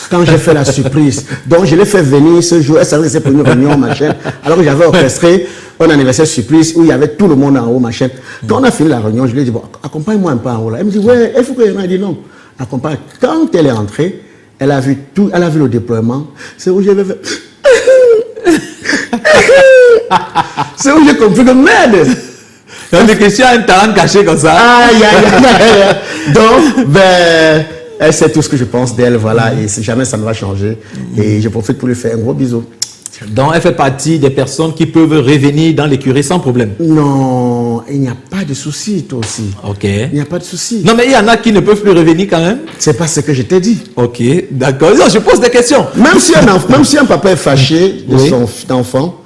Quand j'ai fait la surprise, donc je l'ai fait venir ce jour, elle savait que c'était pour une réunion, machin, alors que j'avais orchestré un anniversaire surprise où il y avait tout le monde en haut, machin. Quand on a fini la réunion, je lui ai dit, bon, accompagne-moi un peu en haut là. Elle me dit, ouais, il faut que... Elle m'a dit non, accompagne. Quand elle est entrée, elle a vu tout, elle a vu le déploiement, c'est où j'avais fait... C'est où j'ai compris que merde. Donc, Christian a un talent caché comme ça. Aïe, aïe, aïe, aïe. Donc, ben, elle sait tout ce que je pense d'elle, voilà, et jamais ça ne va changer. Et je profite pour lui faire un gros bisou. Donc, elle fait partie des personnes qui peuvent revenir dans l'écurie sans problème. Non, il n'y a pas de souci, toi aussi. Ok. Il n'y a pas de souci. Non, mais il y en a qui ne peuvent plus revenir quand même. C'est pas ce que je t'ai dit. Ok, d'accord. Je pose des questions. Même si un papa est fâché de Oui. son enfant,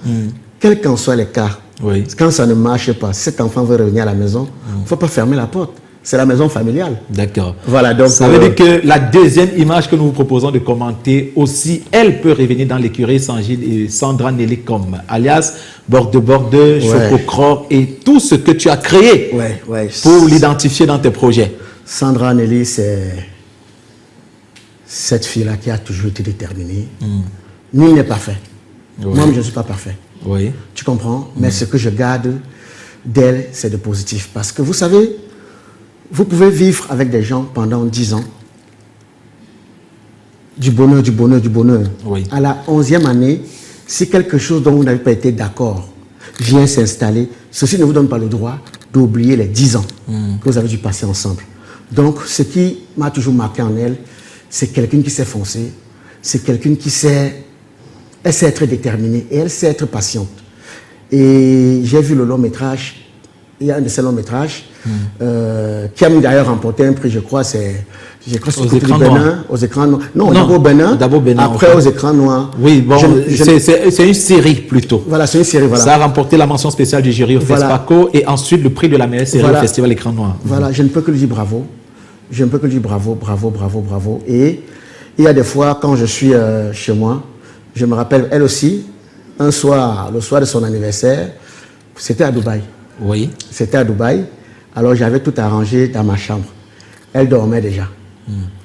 quel qu'en soit les cas, Oui. quand ça ne marche pas, si cet enfant veut revenir à la maison, il ne faut pas fermer la porte. C'est la maison familiale. D'accord. Voilà, donc. Ça veut dire que la deuxième image que nous vous proposons de commenter aussi, elle peut revenir dans l'écurie Sandra Nelly comme alias Borde, Chococro et tout ce que tu as créé pour l'identifier dans tes projets. Sandra Nelly, c'est cette fille-là qui a toujours été déterminée. Nul n'est parfait. Oui. Moi, je ne suis pas parfait. Oui. Tu comprends? Mais ce que je garde d'elle, c'est de positif. Parce que vous savez, vous pouvez vivre avec des gens pendant 10 ans. Du bonheur, du bonheur, du bonheur. Oui. À la 11e année, si quelque chose dont vous n'avez pas été d'accord vient s'installer, ceci ne vous donne pas le droit d'oublier les 10 ans que vous avez dû passer ensemble. Donc, ce qui m'a toujours marqué en elle, c'est quelqu'un qui sait foncer, c'est quelqu'un qui sait... Elle sait être déterminée et elle sait être patiente. Et j'ai vu le long métrage, il y a un de ces longs métrages qui a d'ailleurs remporté un prix, je crois, c'est Aux écrans noirs. Aux écrans noirs. Non, d'abord Bénin, après enfin. aux écrans noirs. Oui, bon, c'est une série plutôt. Voilà, c'est une série, voilà. Ça a remporté la mention spéciale du jury au FESPACO et ensuite le prix de la meilleure série au Festival Écran Noir. Voilà, je ne peux que lui dire bravo. Je ne peux que lui dire bravo, bravo, bravo, bravo. Et il y a des fois, quand je suis chez moi, je me rappelle, elle aussi, un soir, le soir de son anniversaire, c'était à Dubaï. Oui. C'était à Dubaï. Alors j'avais tout arrangé dans ma chambre. Elle dormait déjà.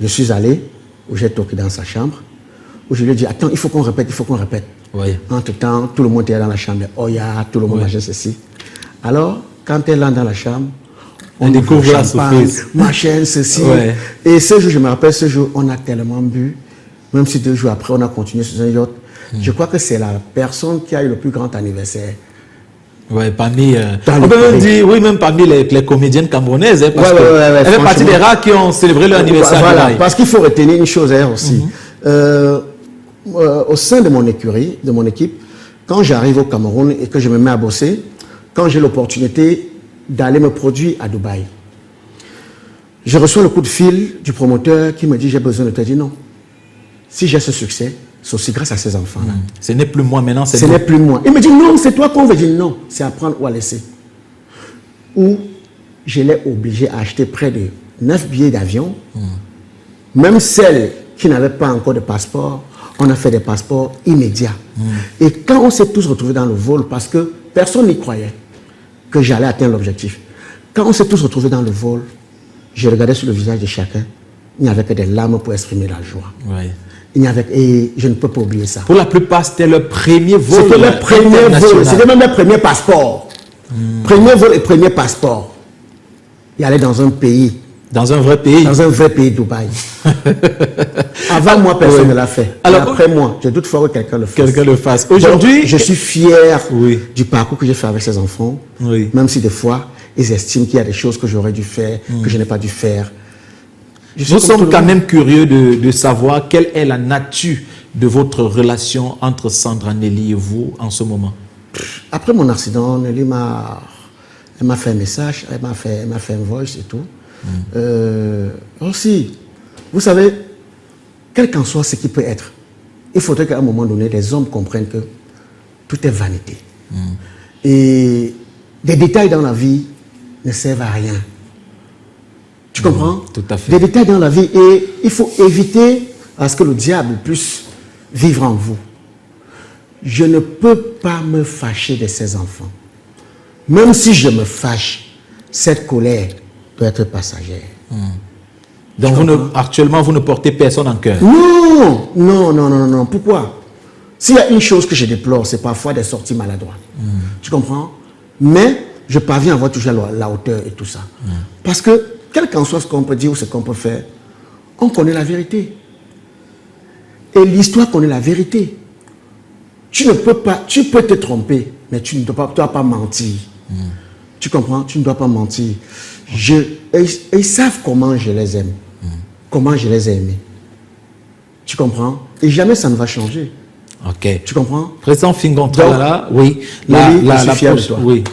Je suis allé, où j'ai toqué dans sa chambre, où je lui ai dit, attends, il faut qu'on répète, il faut qu'on répète. Oui. Entre-temps, tout le monde était dans la chambre. Oh, tout le monde mangeait ceci. Alors, quand elle entre dans la chambre, on découvre la surprise. Machin, ceci. Ouais. Et ce jour, je me rappelle, ce jour, on a tellement bu, même si 2 jours après, on a continué sur un yacht. Je crois que c'est la personne qui a eu le plus grand anniversaire. Oui, parmi, on peut même dire, oui, même parmi les comédiennes camerounaises, hein, parce elle fait partie des rares qui ont célébré leur anniversaire. Voilà, parce qu'il faut retenir une chose aussi. Au sein de mon écurie, de mon équipe, quand j'arrive au Cameroun et que je me mets à bosser, quand j'ai l'opportunité d'aller me produire à Dubaï, je reçois le coup de fil du promoteur qui me dit, j'ai besoin de te dire non. Si j'ai ce succès, c'est aussi grâce à ces enfants-là. Ce n'est plus moi maintenant, c'est Ce n'est plus moi. Il me dit non, c'est toi qu'on veut dire non. C'est à prendre ou à laisser. Ou je l'ai obligé à acheter près de 9 billets d'avion. Même celles qui n'avaient pas encore de passeport, on a fait des passeports immédiats. Et quand on s'est tous retrouvés dans le vol, parce que personne n'y croyait que j'allais atteindre l'objectif. Quand on s'est tous retrouvés dans le vol, je regardais sur le visage de chacun, il n'y avait que des larmes pour exprimer la joie. Oui. Et je ne peux pas oublier ça. Pour la plupart, c'était le premier vol. C'était le premier vol. C'était même le premier passeport. Premier vol et premier passeport. Il allait dans un pays. Dans un vrai pays. Dans un vrai pays, Dubaï. Avant moi, personne ne l'a fait. Alors, après moi, je doute fort que quelqu'un le fasse. Quelqu'un le fasse. Aujourd'hui, je suis fier du parcours que j'ai fait avec ces enfants. Oui. Même si des fois, ils estiment qu'il y a des choses que j'aurais dû faire, que je n'ai pas dû faire. Nous sommes quand même curieux de savoir quelle est la nature de votre relation entre Sandra Nelly et vous en ce moment. Après mon accident, Nelly m'a fait un message, elle m'a fait un voice et tout. Aussi, vous savez, quel qu'en soit ce qui peut être, il faudrait qu'à un moment donné, les hommes comprennent que tout est vanité. Et des détails dans la vie ne servent à rien. Tu comprends? Tout à fait. Des détails dans la vie. Et il faut éviter à ce que le diable puisse vivre en vous. Je ne peux pas me fâcher de ces enfants. Même si je me fâche, cette colère doit être passagère. Donc actuellement, vous ne portez personne en cœur? Non, non, non, non, non. Pourquoi? S'il y a une chose que je déplore, c'est parfois des sorties maladroites. Tu comprends? Mais je parviens à avoir toujours la hauteur et tout ça. Parce que, quel qu'en soit ce qu'on peut dire ou ce qu'on peut faire, on connaît la vérité. Et l'histoire connaît la vérité. tu ne peux pas, tu peux te tromper, mais tu ne dois pas mentir. Tu comprends? Tu ne dois pas mentir. Ils savent comment je les aime. Comment je les ai aimés. Tu comprends? Et jamais ça ne va changer. Ok. Tu comprends? Président Fingon-Tralala, oui. Je suis fier de toi. Oui.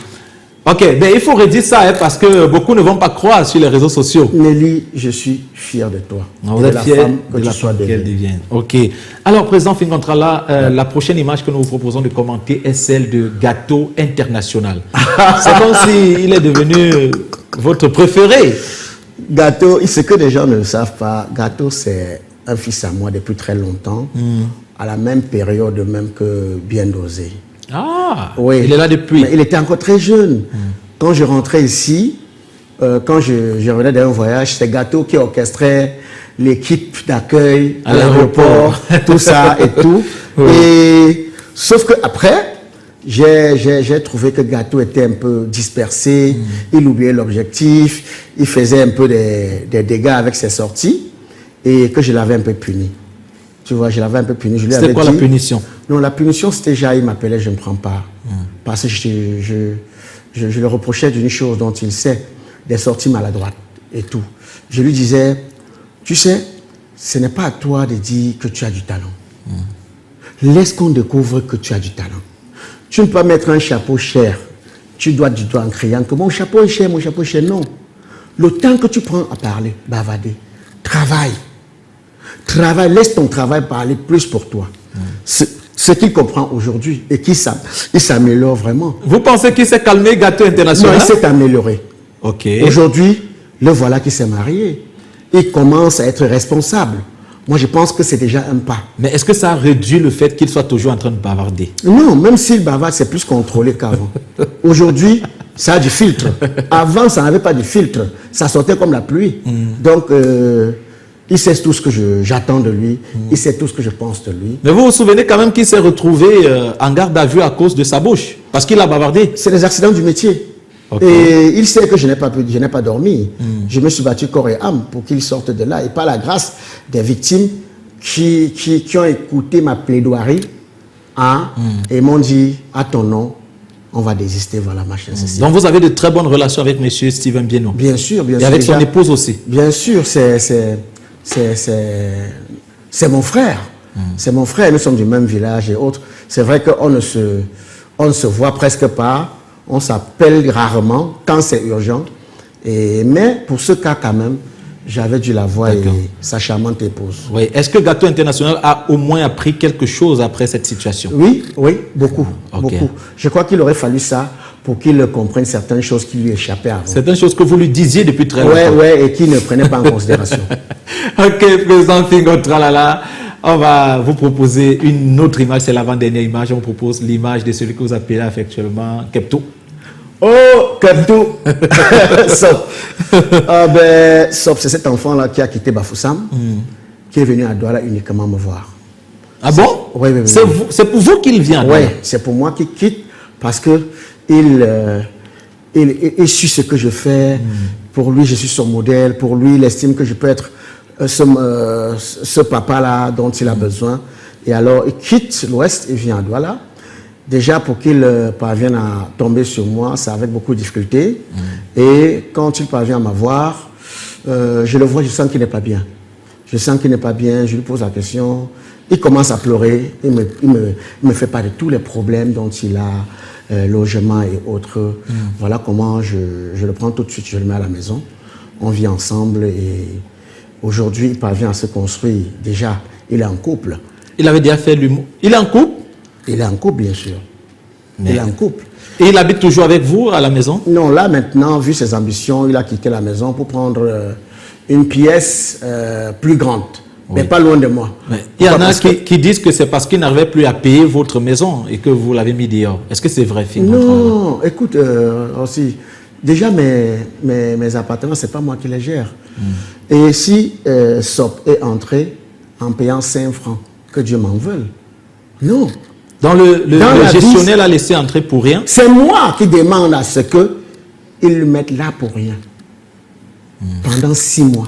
Ok, ben il faut redire ça hein, parce que beaucoup ne vont pas croire sur les réseaux sociaux. Nelly, je suis fier de toi. Vous êtes fier de la femme qu'elle devient. Ok. Alors, Président Fingon-Tralala, la prochaine image que nous vous proposons de commenter est celle de Gâteau International. C'est comme s'il est devenu votre préféré. Gâteau, ce que les gens ne savent pas, Gâteau, c'est un fils à moi depuis très longtemps, à la même période même que Bien Dosé. Ah, oui. Il est là depuis. Mais il était encore très jeune. Quand je rentrais ici, quand je revenais d'un voyage, c'est Gâteau qui orchestrait l'équipe d'accueil à l'aéroport, tout ça et tout. Oui. Et sauf qu'après, j'ai trouvé que Gâteau était un peu dispersé, il oubliait l'objectif, il faisait un peu des dégâts avec ses sorties et que je l'avais un peu puni. Tu vois, je l'avais un peu puni. C'était quoi la punition? Non, la punition, c'était déjà, il m'appelait, je ne prends pas. Parce que je le reprochais d'une chose dont il sait, des sorties maladroites et tout. Je lui disais, tu sais, ce n'est pas à toi de dire que tu as du talent. Laisse qu'on découvre que tu as du talent. Tu ne peux pas mettre un chapeau cher. Tu dois du doigt en criant que mon chapeau est cher, mon chapeau est cher. Non. Le temps que tu prends à parler, bavarder, travaille. Travaille, laisse ton travail parler plus pour toi. Ce qu'il comprend aujourd'hui et qu'il s'améliore vraiment. Vous pensez qu'il s'est calmé, Gâteau International? Non, il s'est amélioré. Ok. Aujourd'hui, le voilà qui s'est marié. Il commence à être responsable. Moi, je pense que c'est déjà un pas. Mais est-ce que ça a réduit le fait qu'il soit toujours en train de bavarder? Non, même s'il bavarde, c'est plus contrôlé qu'avant. Aujourd'hui, ça a du filtre. Avant, ça n'avait pas de filtre. Ça sortait comme la pluie. Donc, il sait tout ce que j'attends de lui. Il sait tout ce que je pense de lui. Mais vous vous souvenez quand même qu'il s'est retrouvé en garde à vue à cause de sa bouche? Parce qu'il a bavardé? C'est les accidents du métier. Okay. Et il sait que je n'ai pas dormi. Je me suis battu corps et âme pour qu'il sorte de là. Et par la grâce des victimes qui ont écouté ma plaidoirie et m'ont dit, à ton nom, on va désister, voilà, machin. Donc vous avez de très bonnes relations avec M. Steven Bienot? Bien sûr, bien sûr. Et avec son épouse aussi? Bien sûr, c'est mon frère. C'est mon frère, nous sommes du même village et autres. C'est vrai qu'on ne se voit presque pas. On s'appelle rarement quand c'est urgent. Mais pour ce cas, quand même, j'avais dû la voir et sa charmante épouse. Oui. Est-ce que Gâteau International a au moins appris quelque chose après cette situation? Oui, beaucoup. Beaucoup. Je crois qu'il aurait fallu ça pour qu'il comprenne certaines choses qui lui échappaient avant. Certaines choses que vous lui disiez depuis très longtemps. Oui, et qu'il ne prenait pas en considération. Ok, Président Fingon-Tralala. On va vous proposer une autre image, c'est l'avant-dernière image. On propose l'image de celui que vous appelez actuellement Kepto. Oh, Kepto. Sop, c'est cet enfant-là qui a quitté Bafoussam, qui est venu à Douala uniquement me voir. Ah bon? Oui. C'est pour vous qu'il vient? Oui, c'est pour moi qu'il quitte parce que il suit ce que je fais. Pour lui, je suis son modèle. Pour lui, il estime que je peux être ce papa-là dont il a besoin. Et alors, il quitte l'Ouest et vient à Douala. Déjà, pour qu'il parvienne à tomber sur moi, c'est avec beaucoup de difficultés. Et quand il parvient à m'avoir, je le vois, je sens qu'il n'est pas bien. Je sens qu'il n'est pas bien, je lui pose la question. Il commence à pleurer, il me fait part de tous les problèmes dont il a, logement et autres. Voilà comment je le prends tout de suite, je le mets à la maison. On vit ensemble et aujourd'hui, il parvient à se construire. Déjà, il est en couple. Il avait déjà fait l'humour. Il est en couple? Il est en couple, bien sûr. Il est en couple. Et il habite toujours avec vous à la maison? Non, là maintenant, vu ses ambitions, il a quitté la maison pour prendre une pièce plus grande, mais pas loin de moi. Mais il y en a qui disent que c'est parce qu'il n'arrivait plus à payer votre maison et que vous l'avez mis dehors. Est-ce que c'est vrai, finalement? Non, écoute, aussi, déjà mes appartements, c'est pas moi qui les gère. Et si Sop est entré en payant 5 francs, que Dieu m'en veuille. Non. Donc le gestionnaire l'a laissé entrer pour rien? C'est moi qui demande à ce qu'ils le mettent là pour rien. Pendant 6 mois.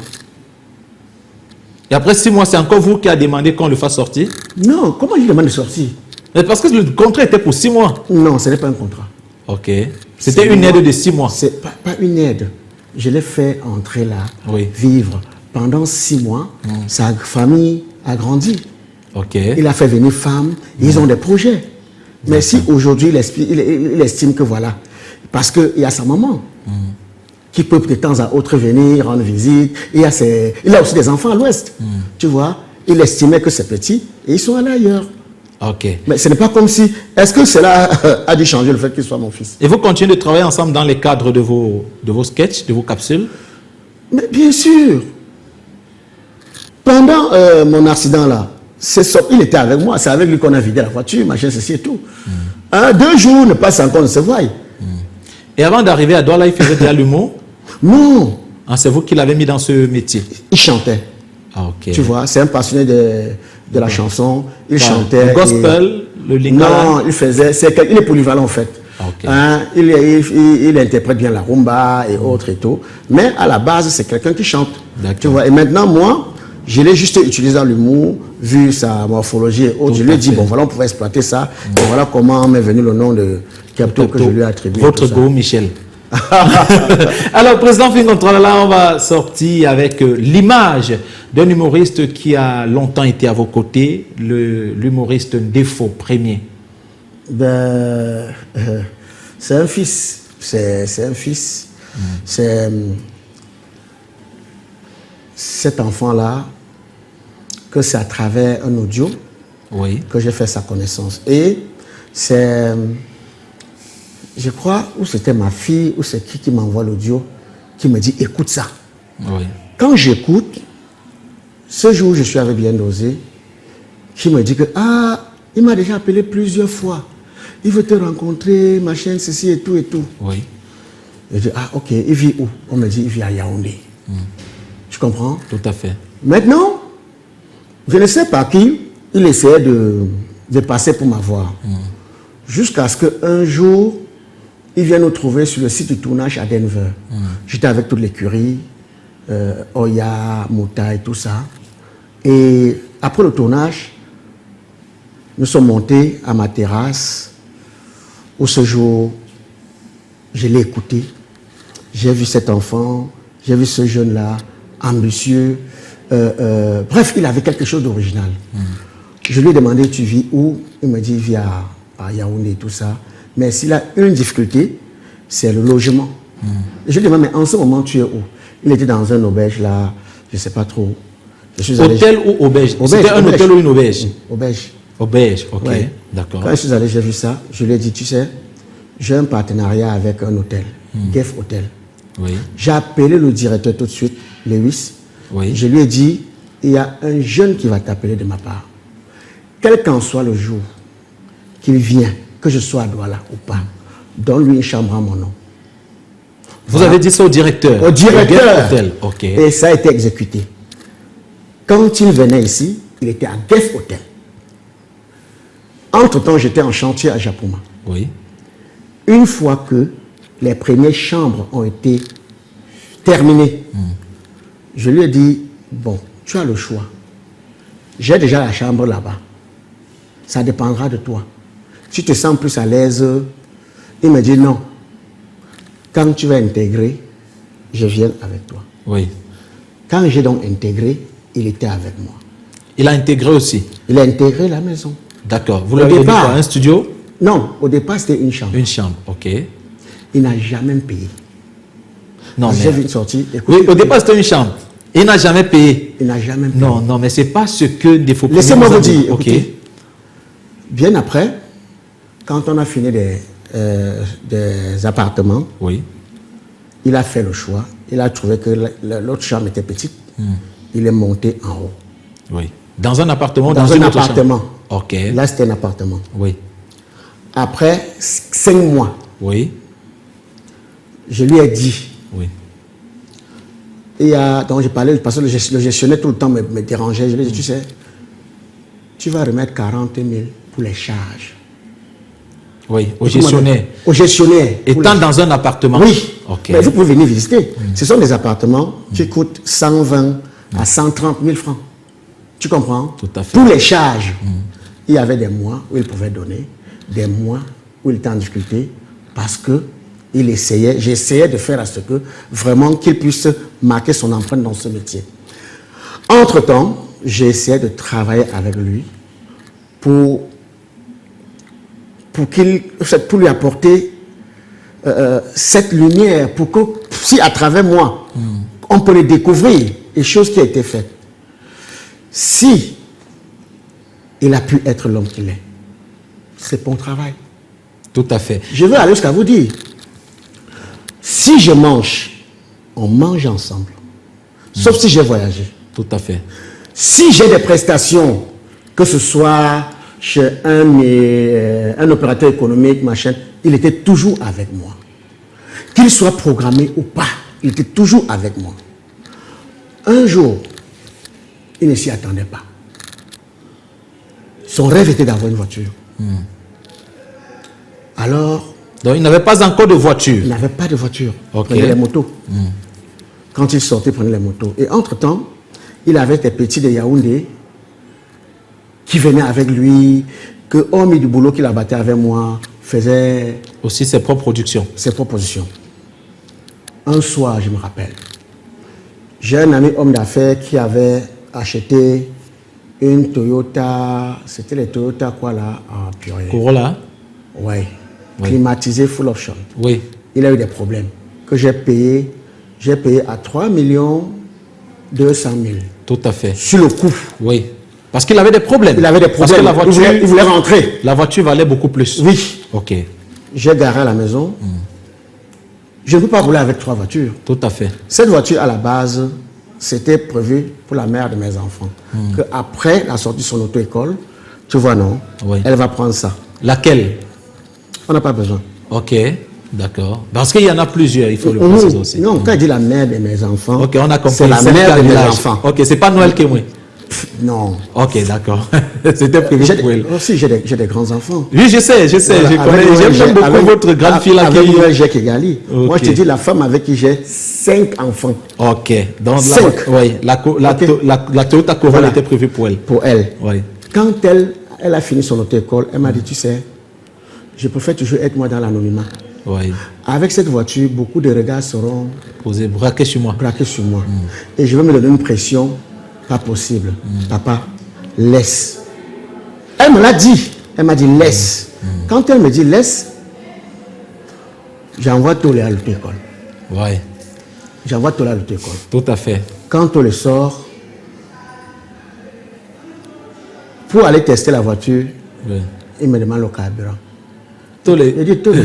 Et après 6 mois, c'est encore vous qui avez demandé qu'on le fasse sortir? Non, comment il demande de sortir? Mais parce que le contrat était pour 6 mois. Non, ce n'est pas un contrat. Ok. C'était une aide de 6 mois. C'est pas une aide. Je l'ai fait entrer là, Oui. vivre. Pendant 6 mois, sa famille a grandi. Ok. Il a fait venir femmes, ils ont des projets. Mais si aujourd'hui il estime que voilà, parce qu'il y a sa maman qui peut de temps à autre venir rendre visite, il a aussi des enfants à l'ouest, tu vois, il estimait que c'est petit et ils sont allés ailleurs. Ok. Mais ce n'est pas comme si, est-ce que cela a dû changer le fait qu'il soit mon fils? Et vous continuez de travailler ensemble dans les cadres de vos sketchs, de vos capsules? Mais bien sûr. Pendant mon accident là, il était avec moi, c'est avec lui qu'on a vidé la voiture, machin, ceci et tout. 2 jours ne passent encore, on se voit. Et avant d'arriver à Douala, il faisait déjà l'humour? Non. Ah, c'est vous qui l'avez mis dans ce métier? Il chantait. Ah, ok. Tu vois, c'est un passionné de la chanson. Il chantait. Le gospel, le lingala? Non, il est polyvalent en fait. Ok. Hein, il interprète bien la rumba et autres et tout. Mais à la base, c'est quelqu'un qui chante. D'accord. Tu vois, et maintenant, moi, je l'ai juste utilisé dans l'humour, vu sa morphologie et autres. Je lui ai dit, bon, voilà, on pouvait exploiter ça. Et voilà comment m'est venu le nom de Kepto que je lui ai attribué. Votre go, Michel. Alors, Président Fingontralala, on va sortir avec l'image d'un humoriste qui a longtemps été à vos côtés, l'humoriste Ndefo Premier. Ben, c'est un fils. C'est un fils. C'est cet enfant-là que c'est à travers un audio que j'ai fait sa connaissance. Et c'est, je crois, ou c'était ma fille, ou c'est qui m'envoie l'audio, qui me dit, écoute ça. Oui. Quand j'écoute, ce jour où je suis avec Bien Dosé, qui me dit que, il m'a déjà appelé plusieurs fois. Il veut te rencontrer, machin, ceci et tout et tout. Oui. Et je dis, ok, il vit où? On me dit, il vit à Yaoundé. Tu comprends? Tout à fait. Maintenant, je ne sais pas qui, il essayait de passer pour m'avoir. Jusqu'à ce qu'un jour, il vienne nous trouver sur le site du tournage à Denver. J'étais avec toute l'écurie, Oya, Mouta et tout ça. Et après le tournage, nous sommes montés à ma terrasse, où ce jour, je l'ai écouté. J'ai vu cet enfant, j'ai vu ce jeune-là, ambitieux. Bref, il avait quelque chose d'original. Je lui ai demandé, tu vis où? Il me dit, il vit à Yaoundé et tout ça. Mais s'il a une difficulté, c'est le logement. Et je lui ai demandé, mais en ce moment, tu es où? Il était dans un auberge là, je ne sais pas trop. Hôtel ou auberge? C'était un hôtel ou une auberge? Auberge. Auberge, ok. Ouais. D'accord. Quand je suis allé, j'ai vu ça. Je lui ai dit, tu sais, j'ai un partenariat avec un hôtel, Gef Hôtel. Oui. J'ai appelé le directeur tout de suite, Lewis. Oui. Je lui ai dit, il y a un jeune qui va t'appeler de ma part. Quel qu'en soit le jour qu'il vient, que je sois à Douala ou pas, donne-lui une chambre à mon nom. Vous avez dit ça au directeur? Au directeur. Gef Hôtel, ok. Et ça a été exécuté. Quand il venait ici, il était à Gef Hôtel. Entre-temps, j'étais en chantier à Japoma. Oui. Une fois que les premières chambres ont été terminées, je lui ai dit, bon, tu as le choix. J'ai déjà la chambre là-bas. Ça dépendra de toi. Si tu te sens plus à l'aise, il me dit non. Quand tu vas intégrer, je viens avec toi. Oui. Quand j'ai donc intégré, il était avec moi. Il a intégré aussi? Il a intégré la maison. D'accord. Vous l'avez donné quoi? Un studio? Non, au départ, c'était une chambre. Une chambre, ok. Il n'a jamais payé. Non, mais... J'ai vu une sortie. Oui, au départ, c'était une chambre. Il n'a jamais payé. Il n'a jamais payé. Non, non, mais ce n'est pas ce que Ndefo Premier Laissez-moi nous a vous dit. dire, écoutez, bien après, quand on a fini des appartements, oui. Il a fait le choix. Il a trouvé que l'autre chambre était petite. Il est monté en haut. Oui. Dans un appartement? Dans un appartement. Ok. Là, c'était un appartement. Oui. Après 5 mois, oui. Je lui ai dit. Oui. Donc j'ai parlé, parce que le gestionnaire tout le temps me dérangeait. Je lui ai dit, tu sais, tu vas remettre 40 000 pour les charges. Oui, au gestionnaire. Au gestionnaire. Étant dans un appartement? Oui. Okay. Mais vous pouvez venir visiter. Ce sont des appartements qui coûtent 120 à 130 000 francs. Tu comprends? Tout à fait. Pour les charges. il y avait des mois où il pouvait donner, des mois où il était en difficulté, parce que j'essayais de faire à ce que vraiment qu'il puisse marquer son empreinte dans ce métier. Entre-temps, j'ai essayé de travailler avec lui pour lui apporter cette lumière, pour que si à travers moi, on peut les découvrir, les choses qui ont été faites. Si il a pu être l'homme qu'il est, c'est bon travail. Tout à fait. Je veux aller jusqu'à vous dire, si je mange, on mange ensemble. Sauf si j'ai voyagé. Tout à fait. Si j'ai des prestations, que ce soit chez un opérateur économique, machin, il était toujours avec moi. Qu'il soit programmé ou pas, il était toujours avec moi. Un jour, il ne s'y attendait pas. Son rêve était d'avoir une voiture. Alors... Donc, il n'avait pas encore de voiture. Il n'avait pas de voiture. Ok. Il prenait les motos. Quand il sortait, il prenait les motos. Et entre-temps, il avait des petits de Yaoundé qui venaient avec lui, que, hormis du boulot qu'il abattait avec moi, faisait Aussi ses propres productions. ses propositions. Un soir, je me rappelle, j'ai un ami homme d'affaires qui avait acheté une Toyota, c'était les Toyota quoi là, en purée. Corolla. Ouais. Oui. Climatisé full option. Oui. Il a eu des problèmes que j'ai payé à 3 200 000 Tout à fait. sur le coup. Oui. Parce qu'il avait des problèmes. Il avait des Parce problèmes. que la voiture, il voulait rentrer. la voiture valait beaucoup plus. Oui. Ok. J'ai garé à la maison. Je ne peux pas rouler avec 3 voitures. Tout à fait. Cette voiture, à la base, c'était prévu pour la mère de mes enfants. Qu'après la sortie de son auto-école, tu vois, non, Oui. elle va prendre ça. Laquelle? On n'a pas besoin. Ok. D'accord. Parce qu'il y en a plusieurs, il faut le préciser aussi. Non, quand je dis la mère de mes enfants, Ok, on a compris. c'est la Celle mère qui a de mes l'âge. enfants. Ok, c'est pas Noël qui est moi. Non. Ok, d'accord. C'était prévu pour elle. Aussi, j'ai des grands-enfants. Oui, je sais, Voilà, je connais. J'aime beaucoup votre grande fille là avec qui... Noël, j'ai Kigali. Ok. Moi, je te dis la femme avec qui j'ai 5 enfants Ok. Donc, 5. oui, Ok. la Toyota Corolla Voilà. était prévue pour elle. pour elle. Oui. Quand elle a fini son auto-école, elle m'a dit, tu sais, je préfère toujours être moi dans l'anonymat. Oui. Avec cette voiture, beaucoup de regards seront Posez, braquez sur moi. braqués sur moi. Et je vais me donner une pression pas possible. Papa, laisse. Elle me l'a dit. Elle m'a dit laisse. Quand elle me dit laisse, j'envoie Tolé à l'auto-école. Oui. J'envoie Tolé à l'auto-école. Tout à fait. Quand Tolé sort, pour aller tester la voiture, Oui. il me demande le carburant. Tous les... Je dis Tolé,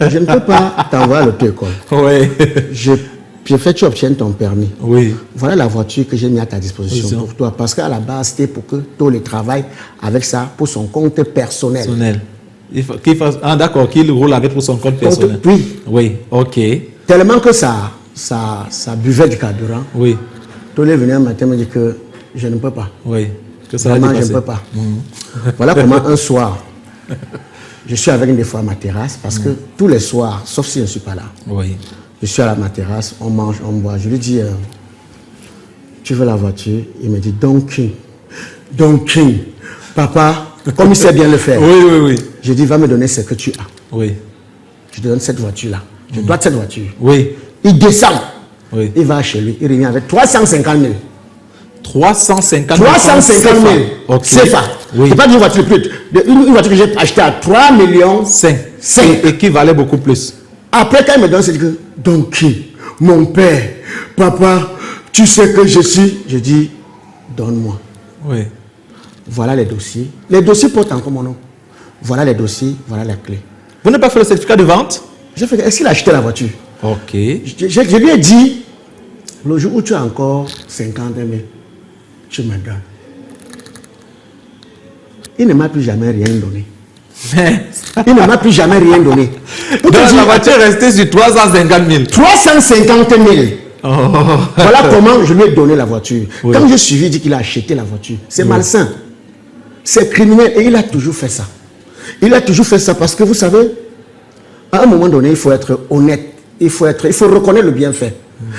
je ne peux pas t'envoyer à l'auto-école. Oui. Je fais que tu obtiennes ton permis. Oui. Voilà la voiture que j'ai mise à ta disposition Oui, pour toi. Parce qu'à la base, c'était pour que Tolé travaille avec ça pour son compte personnel. Personnel. Qu'il fasse... Ah, d'accord, qu'il roule avec pour son compte personnel. Oui. Oui, ok. Tellement que ça buvait du carburant. Oui, Tolé venait un matin me dire que je ne peux pas. oui. Que ça va Vraiment, je ne dépasser. peux pas. Voilà comment un soir, je suis avec une des fois à ma terrasse parce que tous les soirs, sauf si je ne suis pas là, Oui. je suis à ma terrasse, on mange, on boit. Je lui dis, tu veux la voiture? Il me dit, Don King. Don King. Papa, comme il sait bien le faire. Oui, oui, oui. Je dis, va me donner ce que tu as. Oui. Je te donne cette voiture-là. Je dois cette voiture. Oui. Il descend. Oui. Il va chez lui. Il revient avec 350 000. 350 350 000. Ok. C'est ça. Oui. C'est pas une voiture plus. Une voiture que j'ai achetée à 3 millions. 5. Cinq. Et qui valait beaucoup plus. Après, quand il me donne, c'est que, donc, mon père, papa, tu sais que je suis. Je dis, donne-moi. Oui. Voilà les dossiers. Les dossiers portent encore mon nom. Voilà les dossiers, voilà les clés. Vous n'avez pas fait le certificat de vente? J'ai fait, est-ce qu'il a acheté la voiture? Ok. Je lui ai dit, le jour où tu as encore 50 000, tu me donnes. Il ne m'a plus jamais rien donné. Mais... Il ne m'a plus jamais rien donné. Pour te Donc, dire, la voiture est restée sur 350 000. 350 000. Oh. Voilà comment je lui ai donné la voiture. Oui. Quand je suis, il dit qu'il a acheté la voiture. C'est malsain. C'est criminel. Et il a toujours fait ça. Il a toujours fait ça parce que vous savez, à un moment donné, il faut être honnête. Il faut reconnaître le bienfait.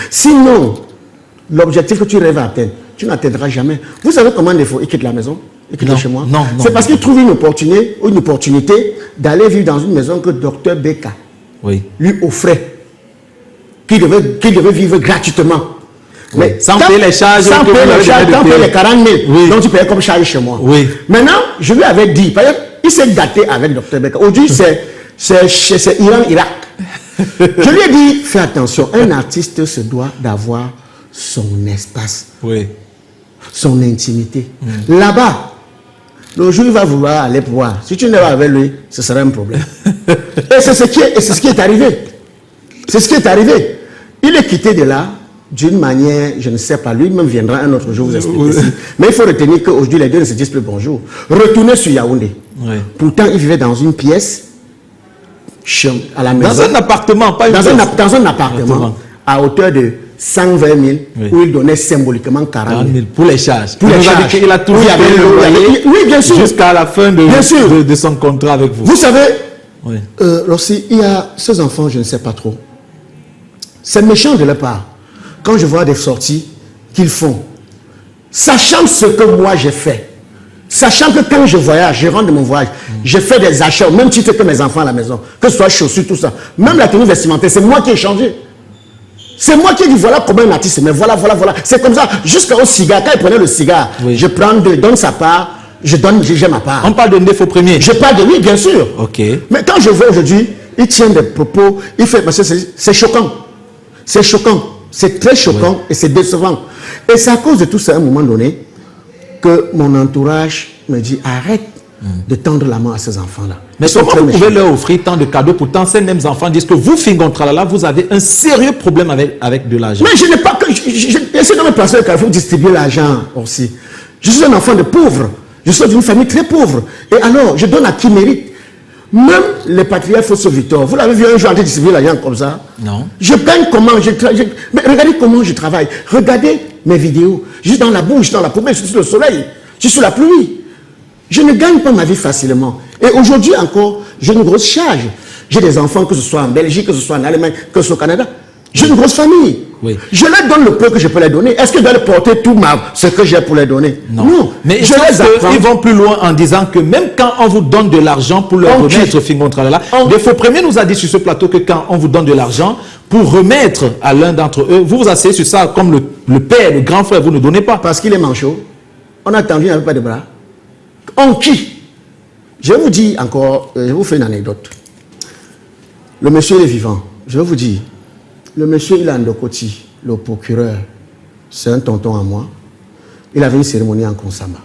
Sinon, l'objectif que tu rêves à atteindre, tu n'atteindras jamais. Vous savez comment des fois il quitte la maison? et quitter chez moi? Non. C'est parce qu'il trouve une opportunité d'aller vivre dans une maison que Dr Beka lui offrait, qu'il devait vivre gratuitement. Mais sans payer les charges, sans payer les 40 000, donc tu payais comme charge chez moi. Maintenant, je lui avais dit, il s'est gâté avec Dr Beka. Aujourd'hui, c'est Iran-Irak. Je lui ai dit, fais attention, un artiste se doit d'avoir son espace, son intimité. Là-bas, le jour où il va vouloir aller voir, si tu n'es pas avec lui, ce serait un problème. Et c'est ce qui est arrivé. C'est ce qui est arrivé. Il est quitté de là d'une manière, je ne sais pas, lui-même viendra un autre jour vous expliquer ceci. Mais il faut retenir qu'aujourd'hui, les deux ne se disent plus bonjour. Retournez sur Yaoundé. Pourtant, il vivait dans une pièce, à la maison. Dans un appartement, pas une pièce. Dans un appartement, à hauteur de 120 000, où il donnait symboliquement 40 000. Pour les charges. Pour les charges. Il a toujours payé le loyer. Oui, bien sûr. Jusqu'à la fin de son contrat avec vous. Vous savez, Rossi, il y a ces enfants, je ne sais pas trop. C'est méchant de leur part. Quand je vois des sorties qu'ils font, sachant ce que moi j'ai fait, sachant que quand je voyage, je rentre de mon voyage, je fais des achats au même titre que mes enfants à la maison, que ce soit chaussures, tout ça. Même la tenue vestimentaire, c'est moi qui ai changé. C'est moi qui ai dit voilà comment un artiste, mais voilà. C'est comme ça, jusqu'au cigare. Quand il prenait le cigare, je donne sa part, j'ai ma part. On parle de défaut premier. Je parle de lui, bien sûr. Mais quand je vois aujourd'hui, il tient des propos, il fait, parce que c'est choquant. C'est choquant. C'est très choquant et c'est décevant. Et c'est à cause de tout ça, à un moment donné, que mon entourage me dit arrête de tendre la main à ces enfants-là. Mais comment vous pouvez leur offrir tant de cadeaux? Pourtant, ces mêmes enfants disent que vous, Fingontralala, vous avez un sérieux problème avec de l'argent. Mais je n'ai pas que. J'essaie de me placer au Carrefour distribuer l'argent aussi. Je suis un enfant de pauvre. Je suis d'une famille très pauvre. Et alors, je donne à qui mérite. Même les patriarches Fosso Victor, vous l'avez vu un jour en train de distribuer l'argent comme ça? Non. Je gagne comment? Mais regardez comment je travaille. Regardez mes vidéos. Je suis dans la boue, je suis dans la poubelle, je suis sous le soleil, je suis sous la pluie. Je ne gagne pas ma vie facilement. Et aujourd'hui encore, j'ai une grosse charge. J'ai des enfants, que ce soit en Belgique, que ce soit en Allemagne, que ce soit au Canada. J'ai une grosse famille. Je leur donne le peu que je peux leur donner. Est-ce que je dois leur porter tout ce que j'ai pour leur donner? Non. Mais ils vont plus loin en disant que même quand on vous donne de l'argent pour leur remettre Fingontralala, Défaut Premier nous a dit sur ce plateau que quand on vous donne de l'argent pour remettre à l'un d'entre eux, vous vous asseyez sur ça comme le père, le grand frère, vous ne donnez pas. Parce qu'il est manchot. On a attendu, il n'avait pas de bras. On qui? Je vais vous dire encore, je vous fais une anecdote. Le monsieur il est vivant. Je vais vous dire. Le monsieur, il a un Ndokoti, le procureur, c'est un tonton à moi. Il avait une cérémonie en Konsama.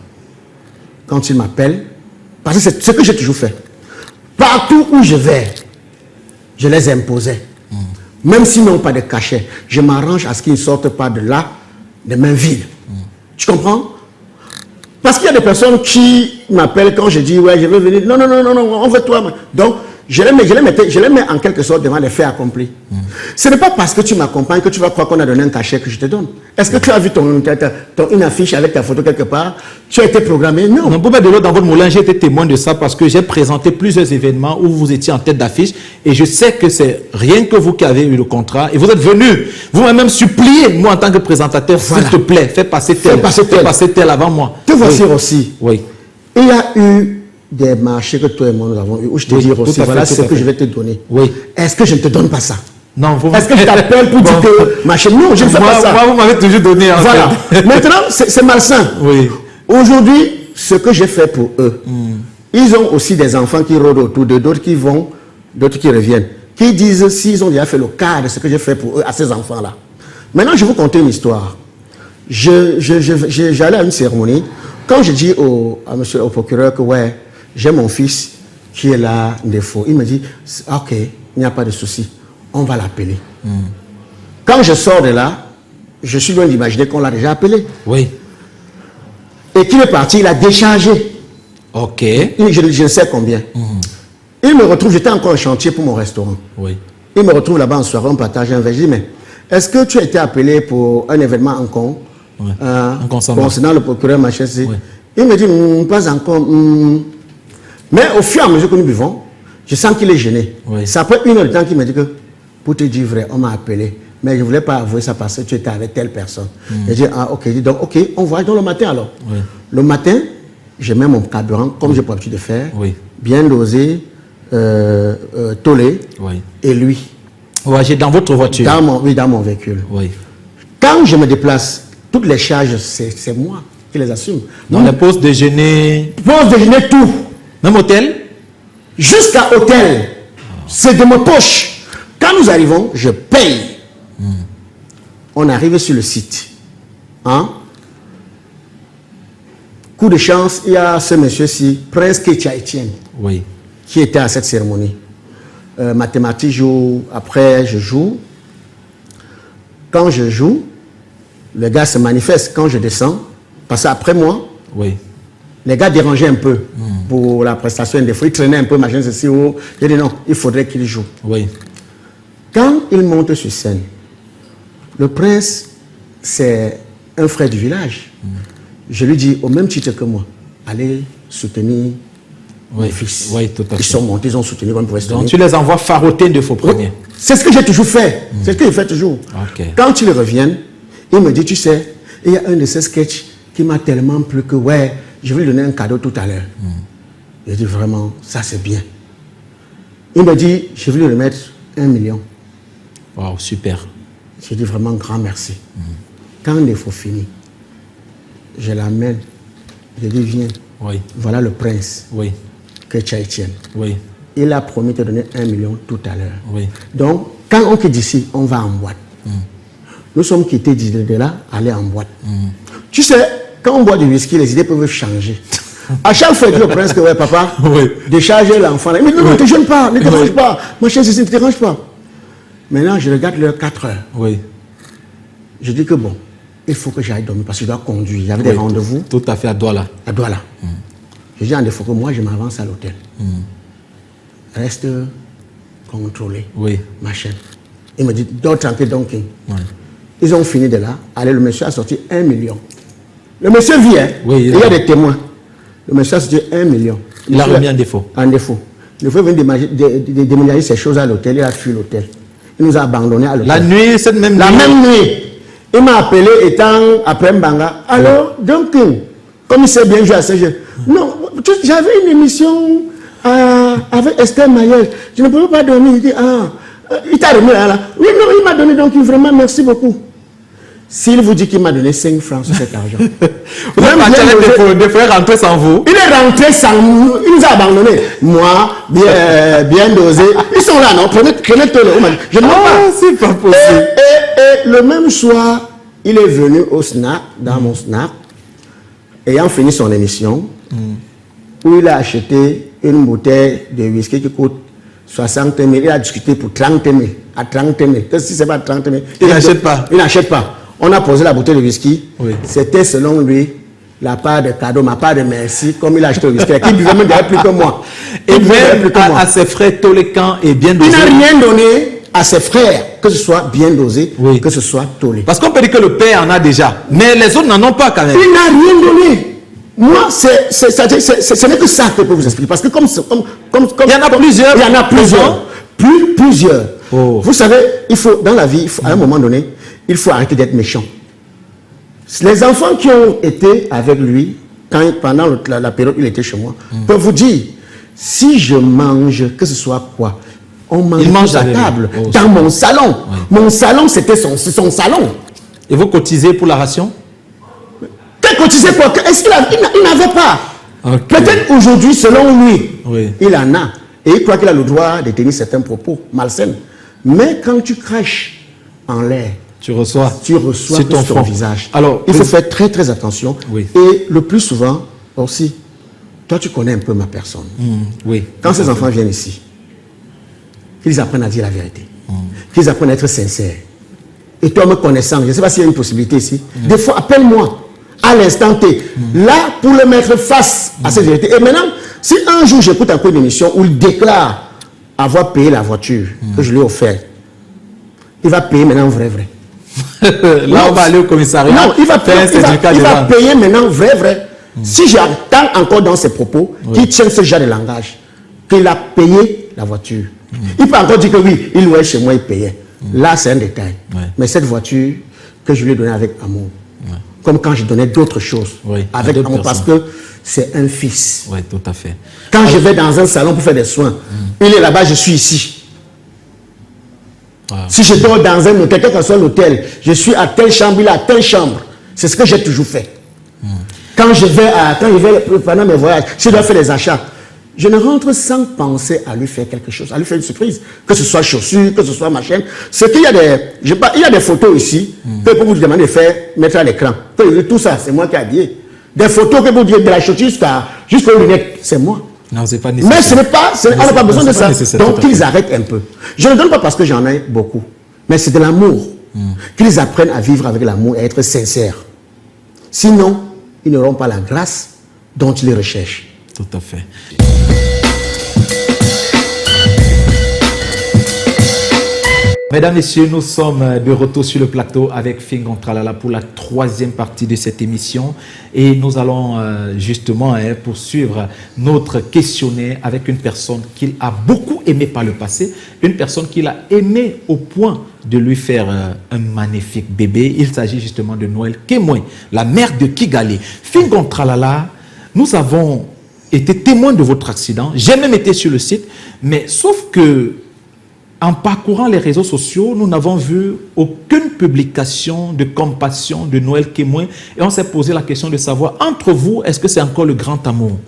Quand il m'appelle, parce que c'est ce que j'ai toujours fait. Partout où je vais, je les imposais. Même s'ils n'ont pas de cachet, je m'arrange à ce qu'ils ne sortent pas de là, des mains vides. Tu comprends? Parce qu'il y a des personnes qui m'appellent quand je dis, ouais, je veux venir. Non, on veut toi. Donc, je les mets en quelque sorte devant les faits accomplis. Ce n'est pas parce que tu m'accompagnes que tu vas croire qu'on a donné un cachet que je te donne. Est-ce que tu as vu une affiche avec ta photo quelque part? Tu as été programmé? Non. Non, pour mettre de l'eau dans votre moulin, j'ai été témoin de ça parce que j'ai présenté plusieurs événements où vous étiez en tête d'affiche et je sais que c'est rien que vous qui avez eu le contrat et vous êtes venu. Vous m'avez même supplié, moi en tant que présentateur, s'il te plaît, fais passer tel avant moi. Te voici aussi. Oui. Il y a eu des marchés que toi et moi nous avons eu, où je te dis aussi, voilà ce que je vais te donner. Oui. Est-ce que je ne te donne pas ça? Non. Est-ce que je t'appelle pour dire que marché? Non, je ne fais pas ça. Moi, vous m'avez toujours donné. Voilà. Maintenant, c'est malsain. Oui. Aujourd'hui, ce que j'ai fait pour eux, ils ont aussi des enfants qui rôdent autour d'eux, d'autres qui vont, d'autres qui reviennent, qui disent s'ils ont déjà fait le cas de ce que j'ai fait pour eux à ces enfants-là. Maintenant, je vais vous conter une histoire. J'allais à une cérémonie. Quand je dis au procureur que ouais, j'ai mon fils qui est là, défaut. Il me dit, ok, il n'y a pas de souci, on va l'appeler. Quand je sors de là, je suis loin d'imaginer qu'on l'a déjà appelé. Oui. Et qu'il est parti, il a déchargé. Ok. Je ne sais combien. Il me retrouve, j'étais encore en chantier pour mon restaurant. Oui. Il me retrouve là-bas en soirée, on partage un verre. Je dis, mais est-ce que tu as été appelé pour un événement en con, concernant le procureur Machessi? Oui. Il me dit, pas encore. Mais au fur et à mesure que nous buvons, je sens qu'il est gêné. Oui. C'est après 1 heure de temps qu'il me dit que, pour te dire vrai, on m'a appelé, mais je ne voulais pas avouer ça parce que tu étais avec telle personne. Je dis, ah ok, donc ok, on voit dans le matin alors. Oui. Le matin, je mets mon carburant, comme j'ai pour l'habitude de faire, Oui. bien dosé, tolé, Oui. et lui. Ouais, j'ai dans votre voiture. Dans mon véhicule. Oui. Quand je me déplace, toutes les charges, c'est moi qui les assume. Dans les pauses déjeuner. Pause déjeuner, tout. Même hôtel? Jusqu'à hôtel. C'est de ma poche. Quand nous arrivons, je paye. On arrive sur le site. Hein? Coup de chance, il y a ce monsieur-ci, Prince Ketia Etienne, Oui. qui était à cette cérémonie. Mathématiques joue, après je joue. Quand je joue, le gars se manifeste. Quand je descends, parce qu'après moi, Oui. les gars dérangeaient un peu pour la prestation. Des fois, ils traînaient un peu, machin, ceci, oh. J'ai dit non, il faudrait qu'il joue. Oui. Quand il monte sur scène, le prince, c'est un frère du village. Je lui dis, au même titre que moi, allez soutenir Oui. mes fils. Oui, tout à fait. Ils sont montés, ils ont soutenu comme ils pouvaient soutenir. Donc tu les envoies faroter de faux premiers. C'est ce que j'ai toujours fait. C'est ce que je fais toujours. Ok. Quand ils reviennent, il me dit, tu sais, il y a un de ces sketchs qui m'a tellement plu que, ouais, je vais lui donner un cadeau tout à l'heure. Je dis, vraiment, ça c'est bien. Il me dit, je vais lui remettre 1 million. Wow, super. J'ai dit vraiment grand merci. Quand il faut finir, je l'amène. Je dis, viens, Oui. voilà le prince Oui. que tu Etienne. Oui. Il a promis de te donner 1 million tout à l'heure. Oui. Donc, quand on quitte d'ici, on va en boîte. Nous sommes quittés de là, aller en boîte. Tu sais, quand on boit du whisky, les idées peuvent changer. À chaque fois, il dit au prince que, ouais, papa, Oui. déchargez l'enfant. Mais non, ne te gêne pas, ne te dérange pas. Mon cher, ne te dérange pas. Maintenant, je regarde l'heure 4 heures. Oui. Je dis que bon, il faut que j'aille dormir parce que je dois conduire. Il y avait des Oui, rendez-vous Tout à fait à Douala. à Douala. Je dis en défaut que moi, je m'avance à l'hôtel. Reste contrôlé, Oui. machin. Il me dit, dors tranquille, donc. Oui. Ils ont fini de là. Allez, le monsieur a sorti 1 million. Le monsieur vient. Oui, il y a des témoins. Le monsieur a sorti 1 million. Il a remis en défaut. En défaut. Il faut venir déménager ces choses à l'hôtel. Il a fui l'hôtel. Il nous a abandonnés à l'hôtel. La nuit, cette même La nuit. même nuit, il m'a appelé étant après Mbanga. Alors, donc, comme il sait bien jouer à ce jeu. Non, j'avais une émission avec Esther Mayel. Je ne pouvais pas dormir. Il dit, il t'a remis là. Oui, non, il m'a donné, donc vraiment, merci beaucoup. S'il vous dit qu'il m'a donné 5 francs sur cet argent. Vous êtes parti avec des frères rentrer sans vous. Il est rentré sans nous, il nous a abandonnés. Moi, bien dosé. Ils sont là, non? Prenez tout le. Je ne vois pas. C'est pas possible. Et le même soir, il est venu au snack, dans mon snack, ayant fini son émission, où il a acheté une bouteille de whisky qui coûte 60 000. Il a discuté pour 30 000. À 30 000. Qu'est-ce que c'est pas 30 000? Il n'achète pas. Il n'achète pas. On a posé la bouteille de whisky. Oui. C'était selon lui la part de cadeau, ma part de merci, comme il a acheté le whisky. Il buvait même plus que moi. Et même à ses frères Tolécan et bien dosé. Il n'a rien donné à ses frères, que ce soit bien dosé, Oui. que ce soit tolé. Parce qu'on peut dire que le père en a déjà. Mais les autres n'en ont pas quand même. Il n'a rien donné. Moi, ce n'est que ça que je peux vous expliquer. Parce que comme Il y en a plusieurs. Il y en a plusieurs. Plusieurs. Oh. Vous savez, il faut, dans la vie, à un moment donné, il faut arrêter d'être méchant. Les enfants qui ont été avec lui, pendant la période où il était chez moi, peuvent vous dire, si je mange, que ce soit quoi, on mange à table, dans mon salon. Oui. Mon salon, c'était son salon. Et vous cotisez pour la ration? Quel cotisé pour? Est-ce qu'il n'avait pas? Okay. Peut-être aujourd'hui, selon lui, oui. Il en a. Et il croit qu'il a le droit de tenir certains propos malsains. Mais quand tu craches en l'air, tu reçois sur ton visage. Alors, il faut faire très très attention. Oui. Et le plus souvent aussi, toi tu connais un peu ma personne. Oui. Quand ces enfants viennent ici, qu'ils apprennent à dire la vérité, qu'ils apprennent à être sincères. Et toi me connaissant, je ne sais pas s'il y a une possibilité ici, des fois appelle-moi à l'instant T, là pour le mettre face à cette vérité. Et maintenant, si un jour j'écoute encore une émission où il déclare avoir payé la voiture que je lui ai offerte, il va payer maintenant vrai. Là, on va aller au commissariat. Non, il va payer maintenant vrai. Si j'attends encore dans ses propos qu'il tienne ce genre de langage, qu'il a payé la voiture. Il peut encore dire que oui, il louait chez moi, il payait. Là, c'est un détail. Mais cette voiture que je lui ai donnée avec amour, comme quand je donnais d'autres choses. Oui, avec amour, parce que c'est un fils. Oui, tout à fait. Quand je vais dans un salon pour faire des soins, il est là-bas, je suis ici. Si je dors dans un hôtel, quel que soit l'hôtel, je suis à telle chambre, il est à telle chambre. C'est ce que j'ai toujours fait. Quand je vais pendant mes voyages, si je dois faire des achats, je ne rentre sans penser à lui faire quelque chose, à lui faire une surprise. Que ce soit chaussures, que ce soit ma chaîne. C'est qu'il y a il y a des photos ici que vous demandez de faire, mettre à l'écran. Tout ça, c'est moi qui ai habillé. Des photos que vous dites de la chaussure jusqu'aux lunettes, c'est moi. Non, c'est pas nécessaire. Mais ce n'est pas, on n'a pas besoin de ça. Donc qu'ils arrêtent. arrêtent un peu. Je ne donne pas parce que j'en ai beaucoup, mais c'est de l'amour. Qu'ils apprennent à vivre avec l'amour et à être sincères. Sinon, ils n'auront pas la grâce dont ils les recherchent. Tout à fait. Mesdames, Messieurs, nous sommes de retour sur le plateau avec Fingon Tralala pour la troisième partie de cette émission. Et nous allons justement poursuivre notre questionnaire avec une personne qu'il a beaucoup aimé par le passé, une personne qu'il a aimé au point de lui faire un magnifique bébé. Il s'agit justement de Noël Kemwe, la mère de Kigali. Fingon Tralala, nous avons été témoins de votre accident. J'ai même été sur le site, mais sauf que en parcourant les réseaux sociaux, nous n'avons vu aucune publication de compassion de Noël Kemwe et on s'est posé la question de savoir, entre vous, est-ce que c'est encore le grand amour?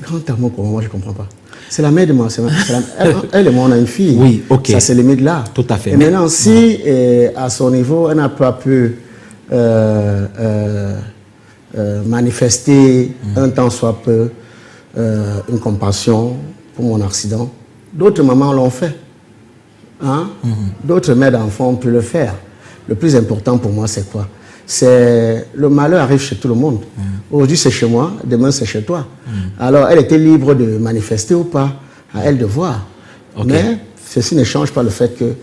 Grand amour pour moi, je ne comprends pas. C'est la mère de moi. Elle et moi, on a une fille. Oui, ok. Ça se limite là. Tout à fait. Et maintenant, si à son niveau, elle n'a pas pu manifester un tant soit peu une compassion pour mon accident, d'autres mamans l'ont fait. Hein? D'autres mères d'enfants ont pu le faire. Le plus important pour moi, c'est quoi? C'est le malheur arrive chez tout le monde. Aujourd'hui, c'est chez moi, demain, c'est chez toi. Alors, elle était libre de manifester ou pas, à elle de voir. Okay. Mais ceci ne change pas le fait que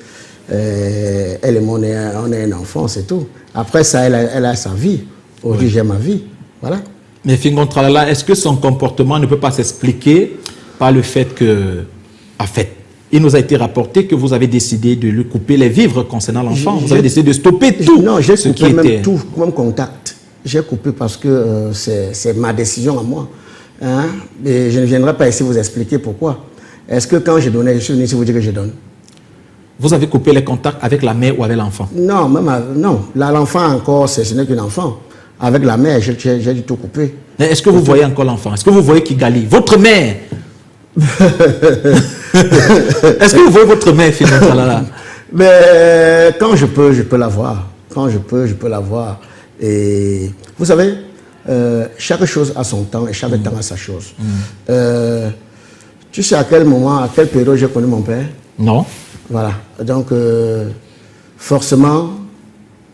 elle et moi, on est un enfant, c'est tout. Après ça, elle a sa vie. Aujourd'hui, j'ai ma vie. Voilà. Mais Fingon Tralala, est-ce que son comportement ne peut pas s'expliquer par le fait que, en fait, il nous a été rapporté que vous avez décidé de lui couper les vivres concernant l'enfant. Vous avez décidé de stopper tout. Non, j'ai coupé même tout, même contact. J'ai coupé parce que c'est ma décision à moi. Hein? Et je ne viendrai pas ici vous expliquer pourquoi. Est-ce que quand je donnais, je suis venu ici vous dire que je donne? Vous avez coupé les contacts avec la mère ou avec l'enfant? Non, non. L'enfant encore, ce n'est qu'un enfant. Avec la mère, j'ai du tout coupé. Est-ce que vous voyez encore l'enfant? Est-ce que vous voyez Kigali? Votre mère? Est-ce que vous voyez votre mère, Fingon Tralala? Mais quand je peux la voir. Quand je peux la voir. Et vous savez, chaque chose a son temps et chaque temps a sa chose. Tu sais à quel moment, à quelle période j'ai connu mon père? Non. Voilà. Donc, forcément,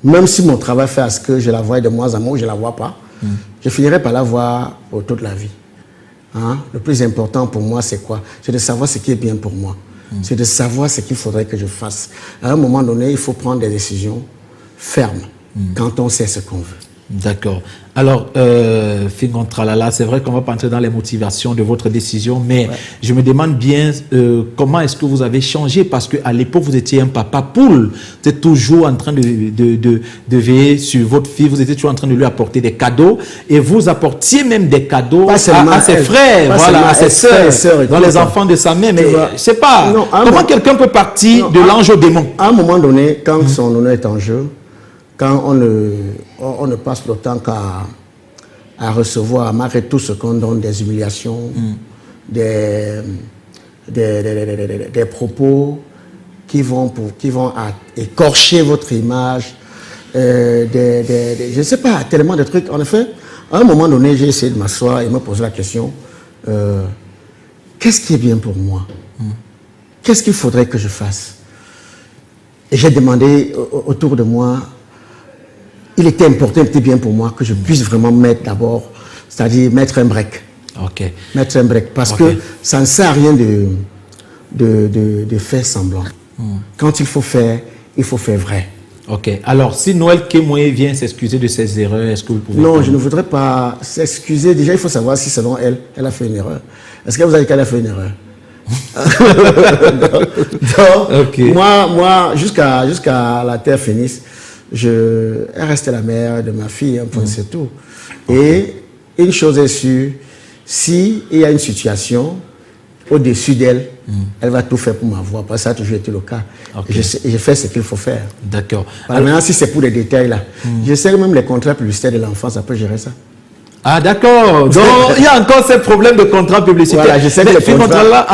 même si mon travail fait à ce que je la voie de moins en moins, je ne la vois pas, je finirai par la voir pour toute la vie. Hein? Le plus important pour moi, c'est quoi? C'est de savoir ce qui est bien pour moi. C'est de savoir ce qu'il faudrait que je fasse. À un moment donné, il faut prendre des décisions fermes quand on sait ce qu'on veut. D'accord. Alors, Fingon Tralala, c'est vrai qu'on ne va pas entrer dans les motivations de votre décision, mais je me demande bien comment est-ce que vous avez changé, parce qu'à l'époque, vous étiez un papa poule. Vous êtes toujours en train de veiller sur votre fille, vous étiez toujours en train de lui apporter des cadeaux, et vous apportiez même des cadeaux à ses frères, voilà, à ses sœurs, dans les enfants de sa mère. Mais je ne sais pas, comment quelqu'un peut partir de l'ange au démon? À un moment donné, quand son honneur est en jeu, quand on ne passe le temps qu'à recevoir, malgré tout ce qu'on donne, des humiliations, des propos qui vont écorcher votre image, je ne sais pas, tellement de trucs. En effet, à un moment donné, j'ai essayé de m'asseoir et me poser la question, qu'est-ce qui est bien pour moi? Qu'est-ce qu'il faudrait que je fasse? Et j'ai demandé autour de moi. Il était important, il était bien pour moi que je puisse vraiment mettre d'abord, c'est-à-dire mettre un break. Okay. Mettre un break, parce que ça ne sert à rien de faire semblant. Quand il faut faire vrai. Ok. Alors, si Noël Kemwe vient s'excuser de ses erreurs, est-ce que vous pouvez... Non, je ne voudrais pas s'excuser. Déjà, il faut savoir si selon elle a fait une erreur. Est-ce qu'elle vous a dit qu'elle a fait une erreur? Donc, moi, jusqu'à la terre finisse, elle restait la mère de ma fille, un point, c'est tout. Et une chose est sûre, s'il y a une situation au-dessus d'elle, elle va tout faire pour m'avoir. Parce que ça a toujours été le cas. Et je fais ce qu'il faut faire. D'accord. Alors maintenant, si c'est pour des détails là, je sais que même les contrats publicitaires de l'enfance, ça peut gérer ça. Ah d'accord, donc il y a encore ces problèmes de contrat publicitaire. Voilà, je sais que les contrats là,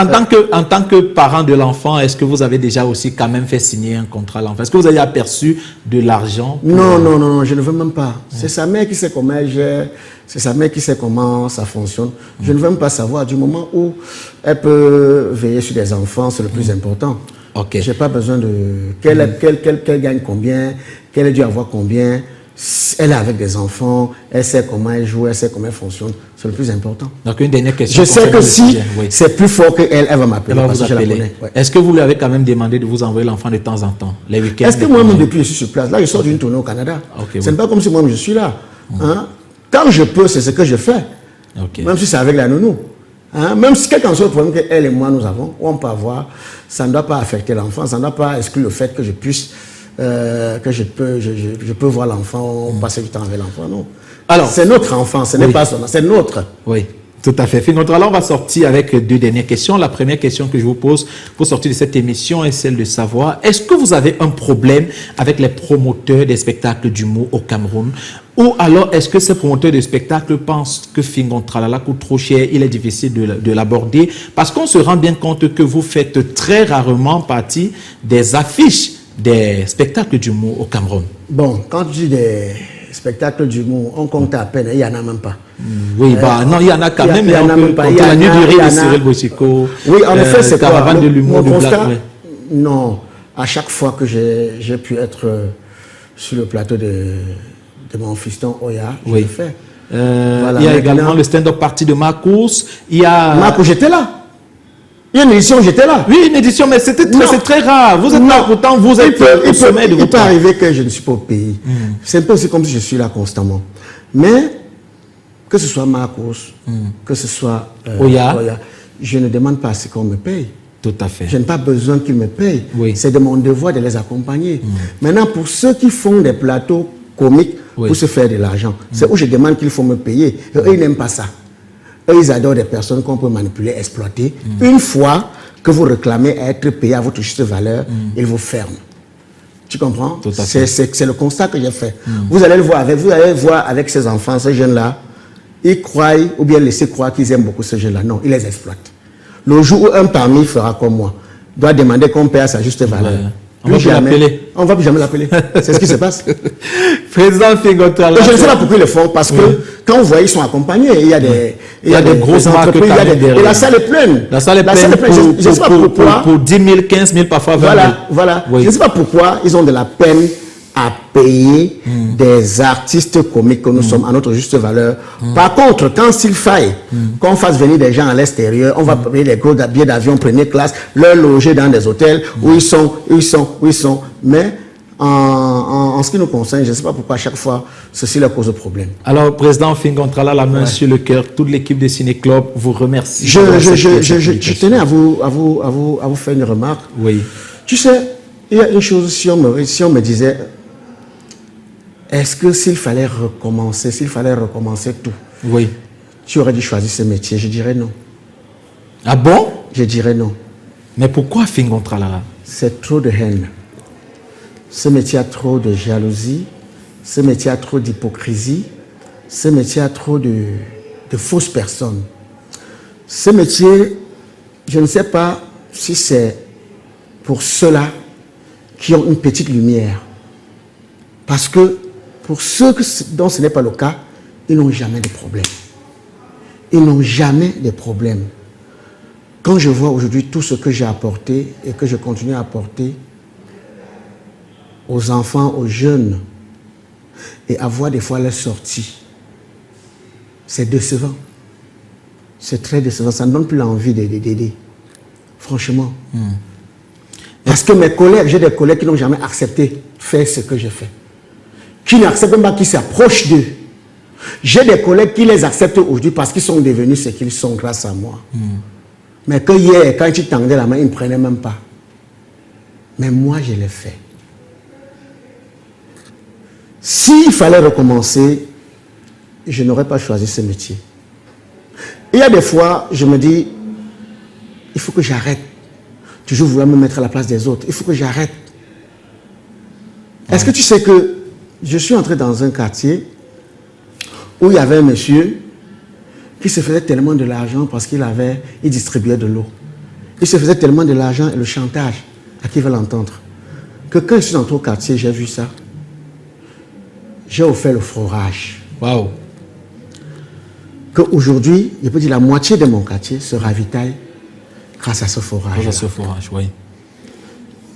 en tant que parent de l'enfant, est-ce que vous avez déjà aussi quand même fait signer un contrat à l'enfant? Est-ce que vous avez aperçu de l'argent? Non, je ne veux même pas. C'est sa mère qui sait comment elle gère, c'est sa mère qui sait comment ça fonctionne. Je ne veux même pas savoir du moment où elle peut veiller sur des enfants, c'est le plus important. Ok. Je n'ai pas besoin de qu'elle gagne combien, qu'elle ait dû avoir combien. Elle est avec des enfants, elle sait comment elle joue, elle sait comment elle fonctionne. C'est le plus important. Donc une dernière question. Je sais que si c'est plus fort qu'elle, elle va m'appeler. Est-ce que vous lui avez quand même demandé de vous envoyer l'enfant de temps en temps, les week-ends? Est-ce que moi-même, depuis que je suis sur place, là, je sors d'une tournée au Canada. Ce n'est pas comme si moi-même je suis là. Hein? Quand je peux, c'est ce que je fais. Même si c'est avec la nounou. Hein? Même si quel qu'en soit le problème qu'elle et moi nous avons, ou on peut avoir, ça ne doit pas affecter l'enfant, ça ne doit pas exclure le fait que je puisse. Que je peux voir l'enfant, passer du temps avec l'enfant, non. Alors, c'est notre enfant, ce n'est pas son, c'est notre. Oui, tout à fait. Alors, on va sortir avec deux dernières questions. La première question que je vous pose pour sortir de cette émission est celle de savoir, est-ce que vous avez un problème avec les promoteurs des spectacles d'humour au Cameroun? Ou alors, est-ce que ces promoteurs de spectacles pensent que Fingon Tralala coûte trop cher, il est difficile de l'aborder? Parce qu'on se rend bien compte que vous faites très rarement partie des affiches des spectacles d'humour au Cameroun. Bon, quand tu dis des spectacles d'humour, on compte à peine, il n'y en a même pas. Oui, non, il y en a quand même. Il y en a même pas. Il y a la nuit du rire de Cyril Bochiko. Oui, en effet, c'est quoi? Caravane de l'humour de Black. Non, à chaque fois que j'ai pu être sur le plateau de mon fiston Oya, je le fais. Voilà, il y a également le stand-up party de Marcus. Marcus, j'étais là. Il y a une édition, j'étais là. Oui, une édition, mais c'est très rare. Vous êtes là, pourtant vous êtes au sommet de votre. Il peut arriver que je ne suis pas au pays. C'est un peu aussi comme si je suis là constamment. Mais, que ce soit Marcus, que ce soit Oya, je ne demande pas à ce qu'on me paye. Tout à fait. Je n'ai pas besoin qu'ils me payent. Oui. C'est de mon devoir de les accompagner. Maintenant, pour ceux qui font des plateaux comiques pour se faire de l'argent, c'est où je demande qu'il faut me payer. Et eux, ils n'aiment pas ça. Eux, ils adorent des personnes qu'on peut manipuler, exploiter. Une fois que vous réclamez à être payé à votre juste valeur, ils vous ferment. Tu comprends? C'est le constat que j'ai fait. Vous allez le voir avec ces enfants, ces jeunes-là. Ils croient, ou bien laisser croire qu'ils aiment beaucoup ces jeunes-là. Non, ils les exploitent. Le jour où un parmi fera comme moi, doit demander qu'on paye à sa juste valeur. On ne va plus jamais l'appeler. C'est ce qui se passe. Président Fingon Tralala. Je ne sais pas pourquoi ils le font, parce que quand vous voyez, ils sont accompagnés. Il y a des grosses entreprises. Et la salle est pleine. La salle est pleine. Je ne sais pas pourquoi. Pour 10 000, 15 000, parfois 20 000. Voilà. Je ne sais pas pourquoi ils ont de la peine à payer des artistes comiques que nous sommes à notre juste valeur. Par contre, quand s'il faille qu'on fasse venir des gens à l'extérieur, on va payer des gros billets d'avion première classe, leur loger dans des hôtels où ils sont. Mais en ce qui nous concerne, je ne sais pas pourquoi à chaque fois, ceci leur cause problème. Alors, Président Fingon Tralala, la main sur le cœur, toute l'équipe de Ciné Club vous remercie. Je tenais à vous faire une remarque. Oui. Tu sais, il y a une chose, si on me disait, est-ce que s'il fallait recommencer tout, tu aurais dû choisir ce métier? Je dirais non. Ah bon? Je dirais non. Mais pourquoi Fingon Tralala? C'est trop de haine. Ce métier a trop de jalousie. Ce métier a trop d'hypocrisie. Ce métier a trop de fausses personnes. Ce métier, je ne sais pas si c'est pour ceux-là qui ont une petite lumière. Parce que pour ceux dont ce n'est pas le cas, ils n'ont jamais de problème. Ils n'ont jamais de problème. Quand je vois aujourd'hui tout ce que j'ai apporté et que je continue à apporter aux enfants, aux jeunes, et à voir des fois leur sortie, c'est décevant. C'est très décevant. Ça ne donne plus l'envie d'aider. Franchement. Parce que mes collègues, j'ai des collègues qui n'ont jamais accepté faire ce que j'ai fait. Qui n'acceptent même pas qu'ils s'approchent d'eux. J'ai des collègues qui les acceptent aujourd'hui parce qu'ils sont devenus ce qu'ils sont grâce à moi. Mais que hier, quand ils tendaient la main, ils ne prenaient même pas. Mais moi, je l'ai fait. s'il fallait recommencer, je n'aurais pas choisi ce métier. Il y a des fois, je me dis, il faut que j'arrête. Toujours vouloir me mettre à la place des autres. Il faut que j'arrête. Est-ce que tu sais que je suis entré dans un quartier où il y avait un monsieur qui se faisait tellement de l'argent parce qu'il distribuait de l'eau. Il se faisait tellement de l'argent et le chantage, à qui veut l'entendre, que quand je suis entré au quartier, j'ai vu ça. J'ai offert le forage. Waouh. Qu'aujourd'hui, je peux dire la moitié de mon quartier se ravitaille grâce à ce forage. Grâce à ce forage, oui.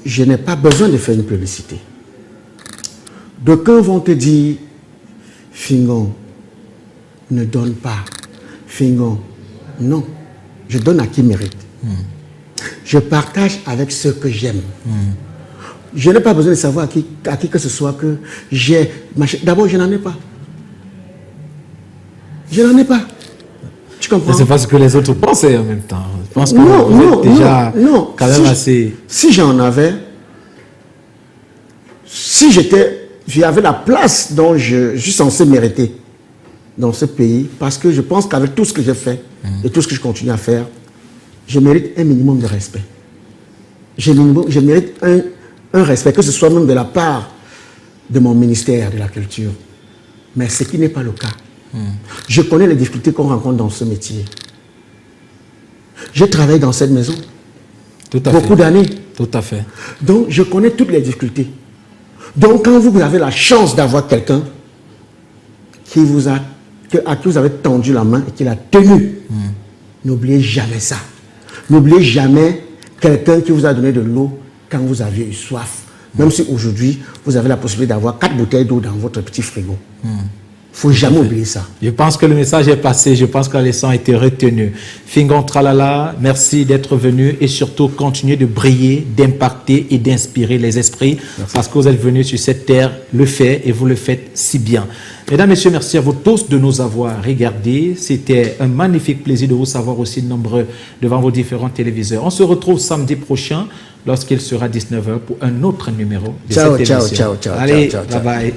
Je n'ai pas besoin de faire une publicité. D'aucuns vont te dire, Fingon, ne donne pas. Fingon, non. Je donne à qui mérite. Je partage avec ceux que j'aime. Je n'ai pas besoin de savoir à qui que ce soit que j'ai. D'abord, je n'en ai pas. Je n'en ai pas. Tu comprends? C'est pas ce que les autres pensaient en même temps. Je pense que vous êtes déjà quand même assez... Si j'en avais, si j'avais la place dont je suis censé mériter dans ce pays, parce que je pense qu'avec tout ce que j'ai fait et tout ce que je continue à faire, je mérite un minimum de respect. Je mérite un respect, que ce soit même de la part de mon ministère de la Culture. Mais ce qui n'est pas le cas. Je connais les difficultés qu'on rencontre dans ce métier. J'ai travaillé dans cette maison beaucoup d'années. Tout à fait. Donc, je connais toutes les difficultés. Donc, quand vous avez la chance d'avoir quelqu'un à qui vous avez tendu la main et qui l'a tenu, n'oubliez jamais ça. N'oubliez jamais quelqu'un qui vous a donné de l'eau quand vous aviez eu soif. Même si aujourd'hui, vous avez la possibilité d'avoir 4 bouteilles d'eau dans votre petit frigo. Il ne faut jamais oublier ça. Je pense que le message est passé. Je pense que la leçon a été retenue. Fingon Tralala, merci d'être venu et surtout continuer de briller, d'impacter et d'inspirer les esprits. Merci. Parce que vous êtes venus sur cette terre le faire et vous le faites si bien. Mesdames, Messieurs, merci à vous tous de nous avoir regardés. C'était un magnifique plaisir de vous savoir aussi nombreux devant vos différents téléviseurs. On se retrouve samedi prochain lorsqu'il sera 19h pour un autre numéro de cette émission. Ciao. Allez, bye bye.